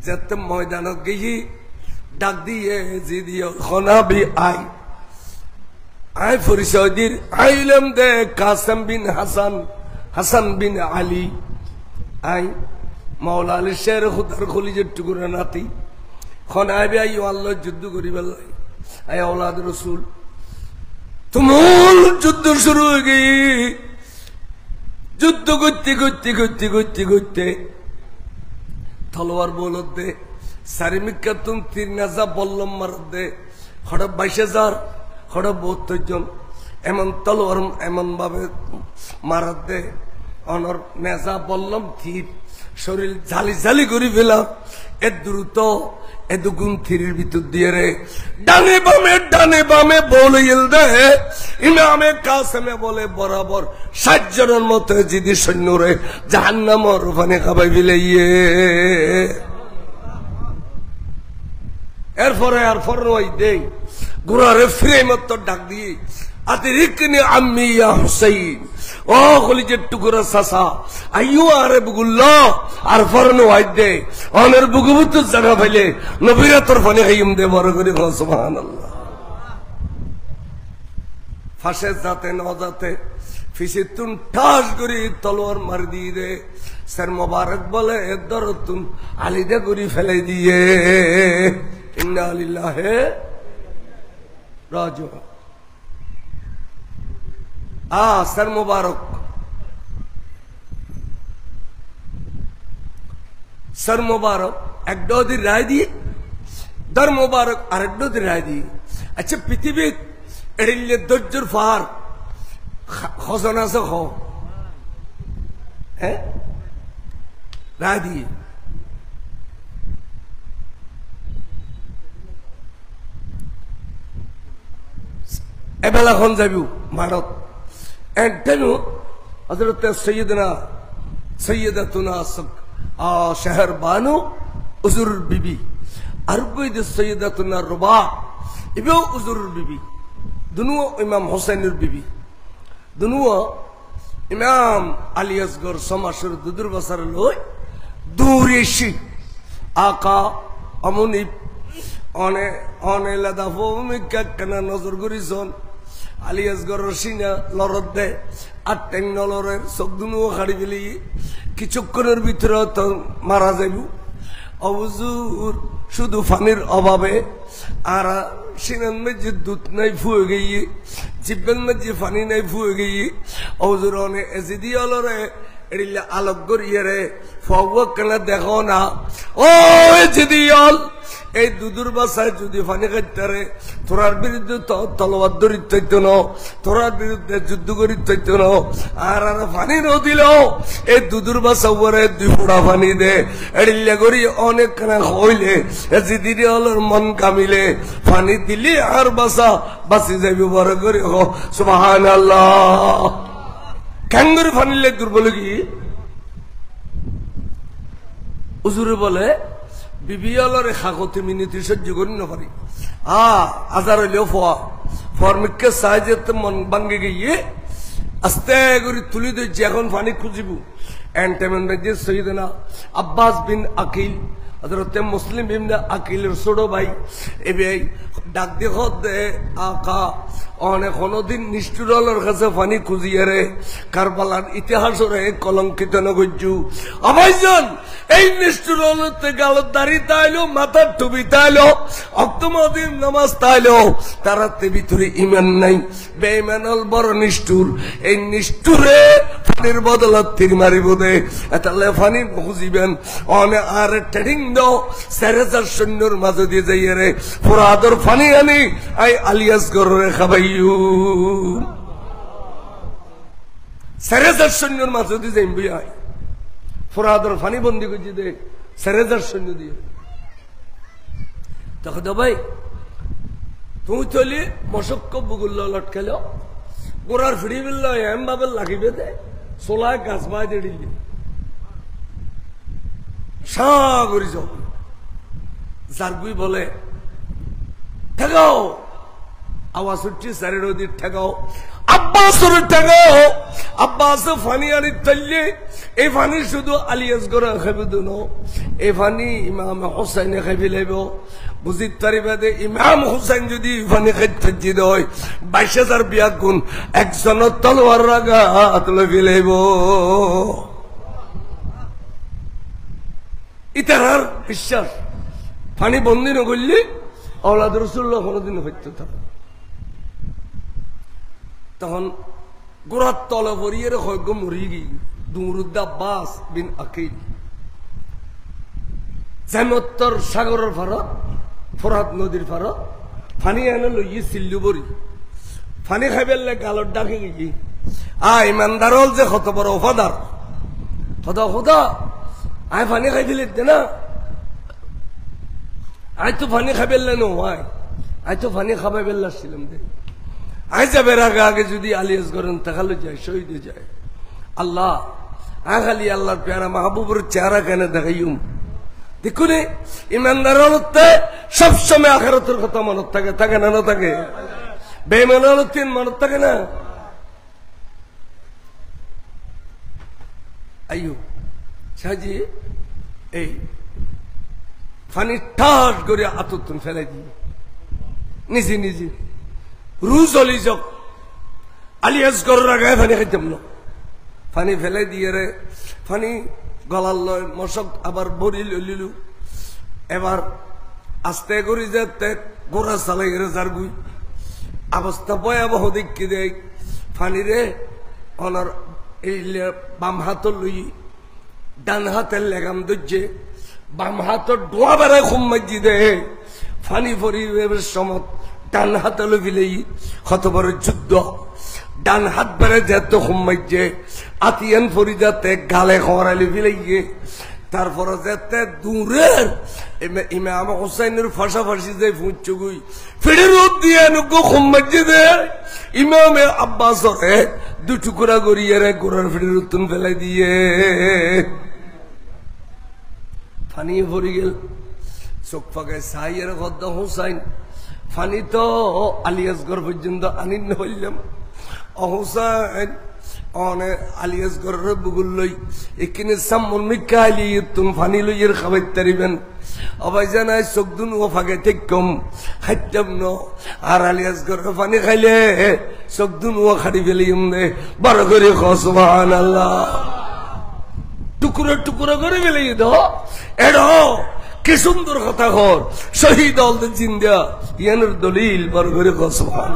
যেতে ময়দানত গিয়ে ডাক দিয়ে জি দিয়ে খনাবি আই পরিচয় দির আইলাম দে কাসেম বিন হাসান হাসান বিন আলী আই মাওলা আলী শের খুদার খলিজের টুকুরা নাতি খনাবি আই আল্লাহ যুদ্ধ করিবার লাই আই औलाद রসুল তুমুল যুদ্ধ শুরু হয়ে গিয়ে যুদ্ধ করতে করতে করতে করতে করতে তলোয়ার বলত দে সারিমিকা তুম 3000 বল্লম মারত দে হড় 22000 হড় 72 জন এমন তলোয়ার এমন ভাবে মারত দে অনর নেজা বল্লম থির শরীর ঝালি ঝালি করে ফেলা এ দ্রুত এ দুগুণ থিরির ভিতর দিয়ে রে ডানে বামে বলে দে ইমামে কাসেমে বলে বরাবর 60 জনের মতো জিদি সৈন্য রে জাহান্নামর ওখানে খাবাই ফেলাইয়ে এরপরে আর ফরওয়াই দেই গোড়ারে ফিরে মতো ডাক দিয়ে আতিরিকনি আম্মি ইয়া হুসাইন ও কলিজের টুকুরা চাচা আইও আরে বুগুল্ল আর ফরনো আইদে অনের বুগুবুত জায়গা পাইলে নবীরা তোর ফলে খাইম দে বড় করে সুবহানাল্লাহ। ফাঁসে যাতে ন যাতে ফিসে তুন ঠাস করে তলোয়ার মার দিয়ে দে স্যার মোবারক বলে দরতুন আলিদে করি ফেলে দিয়ে ইন্না লিল্লাহি রাজিউন। স্যার মোবারক স্যার মোবারক এক দিন রায় দিয়ে দর মোবারক আরেক দিন রায় দিয়ে। আচ্ছা পৃথিবীর এড়িলে ধৈর্যর ফার খসন আছে খ হ্যাঁ রায় দিয়ে এবেলা খন যাবি মানত এনটেনু হযরত সৈয়দাতুনা শহর বানু উজুর বিবি আরবইদ সৈয়দাতুনা রুবা ইবেও উজুর বিবি দুনুও ইমাম হোসেনের বিবি দুনুও ইমাম আলী আসগর সমাসের দুদুর বছর লই দূরেশি আকা অমনিব অনে অনে লাদাফো মিকা কানা নজর করিছন আলী আসগর সিনা লরদ দে আর টেং নলরের চোখ দুনুও খাড়ি ফেলি কিছুক্ষণের ভিতরে তো মারা যাইব অবজুর শুধু ফানির অভাবে আর সিনান মধ্যে দুধ নাই ফুয়ে গিয়ে জিব্বের মধ্যে ফানি নাই ফুয়ে গিয়ে অবজুর অনে এসিদি অলরে এড়িলে আলোক গড়িয়ে রে ফগক কেন দেখো না ও এসিদি অল এই দুদুর বাসায় যদি ফানি খাইতে তোরার বিরুদ্ধে তলোয়ার ধরি তৈত ন তোরার বিরুদ্ধে যুদ্ধ করি তৈত ন আর ফানি নদিল এই দুদুর বাসা উপরে দুই ফোড়া ফানি দে এড়িলে করি অনেক খানা হইলে এসিদি অলর মন কামিলে ফানি দিলি আর বাসা বাসি যাবি বড় করে সুবহানাল্লাহ। ক্যাঙ্গুরি ফানিলে দুর্বল কি উজুরে বলে বিবিয়ালরে খাগতে মিনিটি সহ্য করি না পারি আজার হইলেও ফর্মিককে সাহায্যে মন ভাঙ্গে গিয়ে আস্তে করে তুলি দিয়েছি এখন পানি খুঁজিব এন্টেমেন্ট সৈয়দনা আব্বাস বিন আকিল হযরতে মুসলিম ইবনে আকিলের ছোট ভাই এবে ডাক দেখো দে আকা অনেক কোনদিন নিষ্ঠুরের কাছে পানি খুঁজিয়ে রে কারবালার ইতিহাসরে কলঙ্কিত নগজু আবাইজন এই নিষ্ঠুরতে গালত দাড়ি তাইলো মাথার টুপি তাইলো অক্তমদিন নামাজ তাইলো তারাতে ভিতরে ইমান নাই বেঈমানল বড় নিষ্ঠুর এই নিষ্ঠুরে পানির বদলত তীর মারিব দে এতালে পানি খুঁজিবেন অনে আর ট্রেডিং দাও 4000 সৈন্যর মাঝে দিয়ে যাইয়ে রে ফুরাদর পানি আনি আই আলিয়াস গরে খাবাইউ 4000 সৈন্যর মাঝে দিয়ে যাইবি আই ফুরাদর পানি বন্দি করছি দে 4000 সৈন্য দিয়ে তখন ভাই তুমি চলি মশক্ক বুগুল্লা লটকালো গোড়ার ফিরি বিল্ল এম ভাবে লাগিবে দে সোলায় গাছ বাই দিলি সাগরি যাও জারগুই বলে ঠেকাও আওয়াজ উঠছে সারের ওদিক ঠেকাও আব্বাসের ঠেকাও আব্বাস ফানি আনি চললে এই ফানি শুধু আলিয়াস গড়া খাইবে দুনো এই ফানি ইমাম হোসেনে খাইবে লাইব বুঝিত পারিবা দে ইমাম হোসেন যদি ফানি খাইতে জিদ হয় 22000 বিয়া গুণ একজনের তলোয়ার রাগা তুলে ফেলাইব ইতার বিশ্বাস পানি বন্দি না করলে আওলাদ রাসূলুল্লাহ কোনদিন হইতে থাকে তখন গোড়ার তলে ভরিয়ে হয়গ মরি গি দুমরুদ্দ আব্বাস বিন আকিল জামত্তর সাগরের ফারত ফোরাত নদীর ফারত পানি এনে লইয়ে সিল্লু বরি পানি খাইবেলে গালত ডাকে গিয়ে ইমানদার হল যে কত বড় ওফাদার খোদা খোদা আয় পানি খাই দিলে না আয় তো পানি খাইবেলে নো আয় তো পানি খাবাই বেল্লাছিলাম দে আয় যাবে আগে আগে যদি আলিয়াস করেন তাহলে যায় শহীদ যায় আল্লাহ খালি আল্লাহর প্যারা মাহবুবের চেহারা কেন দেখাইম দেখুন ইমানদার সবসময় আখেরাতের কথা মনত থাকে থাকে না না থাকে বেঈমান মনত থাকে না আইয়ো সাজি এই ফানি ঠাস করে আততুন ফেলে দিয়ে নিজে নিজে রুজ অলি যক আলিয়াস গরুর আগে ফানি খাইতাম না ফানি ফেলে দিয়ে রে ফানি গলার লয় মশক আবার বড়ি লইলিলু এবার আস্তে করি যে গোড়া চালাই রে যার গুই অবস্থা ভয়াবহ দেখি দেয় ফানি রে অনার এই বাম হাতর লই ডান হাতের লেগাম দজ্জে বাম হাতর ডোয়া বেড়ায় খুব মাজি দে ফানি ফরি সমত ডান হাতে লইলেই কত বড় যুদ্ধ ডান হাত বেড়ে যেত খুব মাইজে আতিয়ান ফরি যাতে গালে খরালি ফিলাইয়ে তারপরে যেতে দূরের ইমাম হোসাইনের ফাঁসাফাঁসি যে ফুঁচুগুই ফিরে রোদ দিয়ে নুকো খুব মাজি দে ইমামে আব্বাস রে দু টুকরা করিয়ে রে গোড়ার ফিরে রুতুন ফেলাই দিয়ে ফানি ভরি গেল চোখ ফাঁকে সাইয়ের গদ্দা হোসাইন ফানি তো আলিয়াসগড় পর্যন্ত আনিন হইলাম অহুসাইন অনে আলিয়াসগড়ের বুগুল লই এখানে সামন মিকা আলিয়ে তুমি ফানি লইয়ের খাবার তারিবেন অবাই জানাই চোখ দুন ও ফাঁকে ঠিক কম খাইতাম ন আর আলিয়াসগড়ের ফানি খাইলে চোখ দুন ও খাড়ি ফেলিম দে বড় করে সুবহান আল্লাহ টুকরো টুকরো করে ফেলে দাও এড়ো কি সুন্দর কথা ঘর শহীদ অল জিন্দা ইয়ানের দলিল বড় করে সুবহান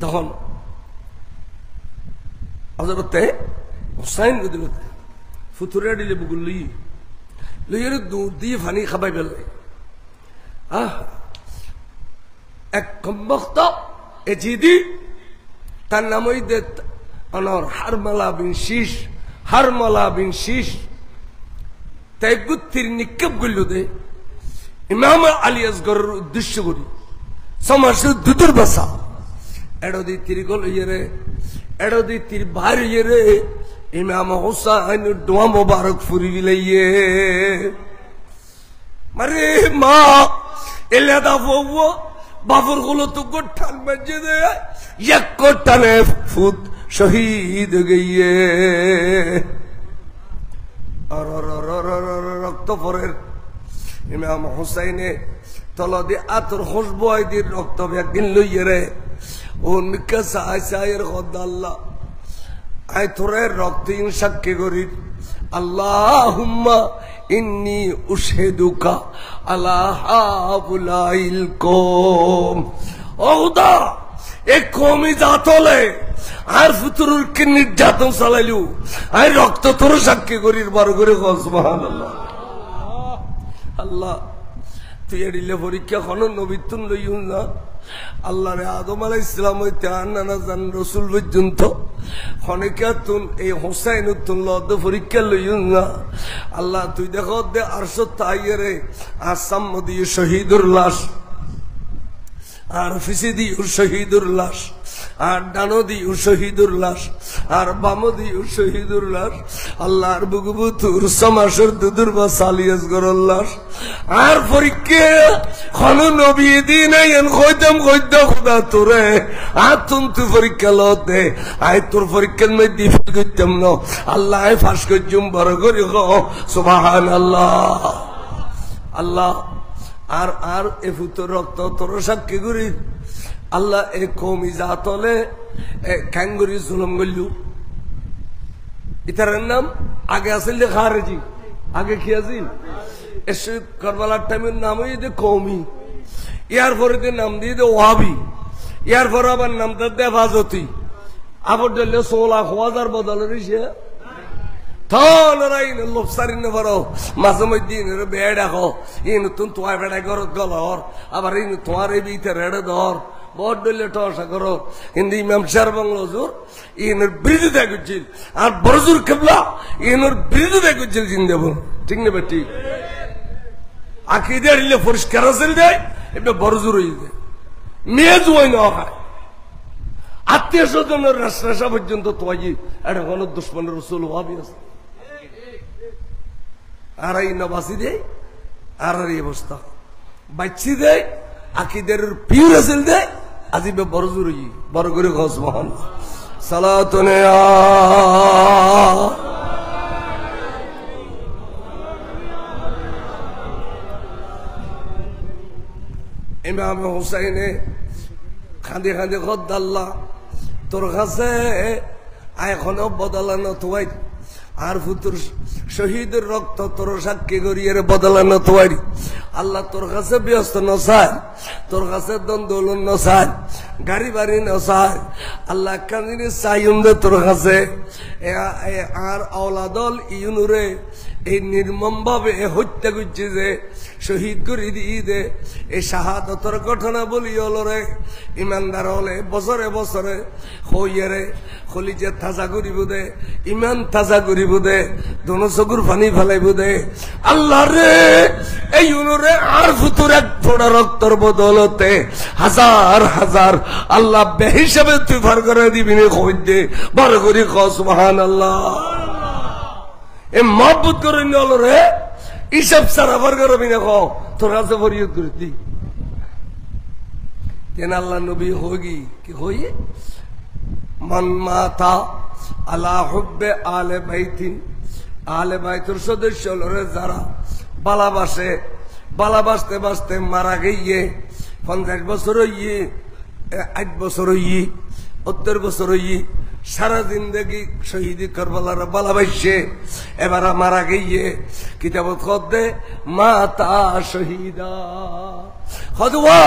তখন হযরতে হুসাইন রাদিয়াল্লাহু ফুতুরে দিলে বুগুলি লইয়ের দুধ দিয়ে ফানি খাবাই ফেলে এক কমবক্ত এ জিদি তার নাম ওই দে অনর হারমালা বিন শীশ তাই গুত্তির নিক্ষেপ করল দে ইমাম আলিয়াসগড়ের উদ্দেশ্য করি সমাজের দুধের বাসা এড়ো দি তীর গল ইয়ে এড়ো দি তীর বার ইয়ে ইমাম হোসাইন দোয়া মোবারক ফুরি বিলাইয়ে মারে মা এলাদা বউ বাবুর গুলো তো গোঠান বাজে দে এক গোটানে ফুট শহীদ গইয়ে রক্ত পরের ইমাম হুসাইনে তল দিয়ে আতর খুশবু দিয়ে রক্ত একদিন লইয়ে রে ও মিকা সাহের খদ্দ আল্লাহ আই তোরের রক্ত সাক্ষী করি আল্লাহুম্মা ইন্নী উশহিদুকা আলা হাউলাইল কওম ও খোদা এক কওমি জাতলে আর ফুতুরুল কি নির্যাতন চালাইলু আই রক্ত তোর সাক্ষী করির বার করে সুবহানাল্লাহ আল্লাহ তুই এডিলে পরীক্ষা কোন নবীতুন লইউন না আল্লাহ রে আদম আলাইহিস সালাম হইতে আন্নানা জান রাসূল পর্যন্ত খনিকাতুন এই হোসাইন তুন লদ পরীক্ষা লইউন না আল্লাহ তুই দেখো দে আরশত তাইরে আসাম মদি শহীদুর লাশ আর ফিসিদি শহীদুর লাশ আর ডানদি শহীদুর লাশ আর বামদি শহীদুর লাশ আল্লাহর বুগবুতুর সমাসর দুদুর বা সালিয়াস গরল লাশ আর পরীক্ষা কোন নবী দিন আইন কইতাম খোদা তোরে আর তুই পরীক্ষা লতে আই তোর পরীক্ষার মধ্যে ফেল করতাম না আল্লাহ ফাঁস করছুম বড় করে সুবহানাল্লাহ আল্লাহ আর আর এ ফুতর রক্ত তোর সাক্ষী করি আল্লাহ এ কৌমি জাতলে ক্যাঙ্গুরি জুলুম গল্লু ইতারের নাম আগে আসিল যে খারেজি আগে কি আসিল এসে কারবালার টাইমের নাম হয়ে যে কৌমি ইয়ার পরে নাম দিয়ে দে ওয়াবি ইয়ার পরে আবার নামটা দে হেফাজতি আবার দিলে 16,000 বদলের সে লোকসারি নেবারো মাঝে মধ্যে বেড়ে ডাকো ই নতুন তোমার বেড়ায় ঘর গলর আবার এই তোমার এই বিতে রেড়ে ধর বড় ডলে টসা করো কিন্তু ইমাম শাহ বাংলা জোর ইনের বিরোধিতা করছিল আর বড়জোর কেবলা ইনের বিরোধিতা করছিল জিন্দাব ঠিক না বেটি আকিদে দিলে পরিষ্কার আছে দেয় এটা বড়জোর হয়ে যায় মেয়ে জুয়াই না হয় আত্মীয় স্বজনের রাস্তা পর্যন্ত তোয়াই এটা কোন দুশ্মনের রসুল ভাবি আছে আর এই নবাসি দেয় আর এই অবস্থা বাচ্চি দেয় আকিদের পিউর আছিল দে আজিবে বড় জুরি বড় করে খোঁজ মহান সালাতুনে ইমাম হুসাইনে খাঁদে খাঁদে খদ্দাল্লাহ তোর কাছে এখনো বদলানো তোয়াই আর ফুতুর শহীদের রক্ত তোর সাক্ষী করিয়ে বদলানো তোয়ারি আল্লাহ তোর কাছে ব্যস্ত নসার তোর কাছে দ্বন্দ্ব নসার গাড়ি বাড়ি নসার আল্লাহ কান্দিনী চাইম দে তোর কাছে আর আওলাদল ইউনুরে এই নির্মম ভাবে হত্যা করছে যে শহীদ করে দিয়ে দে এই শাহাদতর ঘটনা বলি হল রে ইমানদার হলে বছরে বছরে হইয়ারে খলিজে তাজা করিব দে ইমান তাজা করিব দে দোনো চকুর পানি ফেলাইব দে আল্লাহ রে এই ইউনুরে আর ফুতুর এক ফোড়া রক্তর বদলতে হাজার হাজার আল্লাহ বে হিসাবে তুই ভার করে দিবি নে খোঁজ দে বড় করি খোঁজ সুবহানাল্লাহ এ মহব্বত করে নিল রে ইসব সারা বার করবি না কো তোর কাছে ফরিয়াদ করতি কেন আল্লাহ নবী হোগি কি হই মান মাতা আলা হুব্বে আলে বাইতিন আলে বাইতুর সদস্য রে যারা ভালোবাসে ভালোবাসতে বাসতে মারা গিয়ে 50 বছর হইয়ে 8 বছর হইয়ে 70 বছর হইয়ে সারা জিন্দগি শহীদি কারবালার ভালোবাসে এবার মারা গিয়ে কিতাবত খদ্দে মাতা শহীদা হদুয়া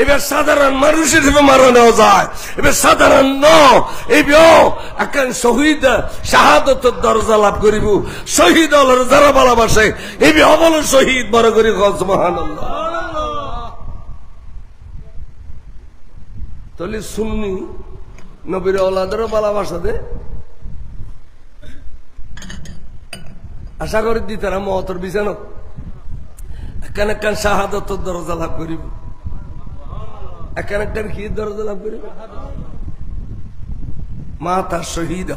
এবার সাধারণ মানুষের মারানো যায় এবার সাধারণ ন এখন শহীদ শাহাদতের দরজা লাভ করিব শহীদ হলের যারা ভালোবাসে এই অবল শহীদ বড় করি সুবহানাল্লাহ তাহলে সুন্নি নবীর ওলাদেরও ভালোবাসা দে আশা করি দি তারা মহতর বিছানো এখান একখান শাহাদতের দরজা লাভ করিব এখান একখান কি দরজা লাভ করিব মাতা শহীদ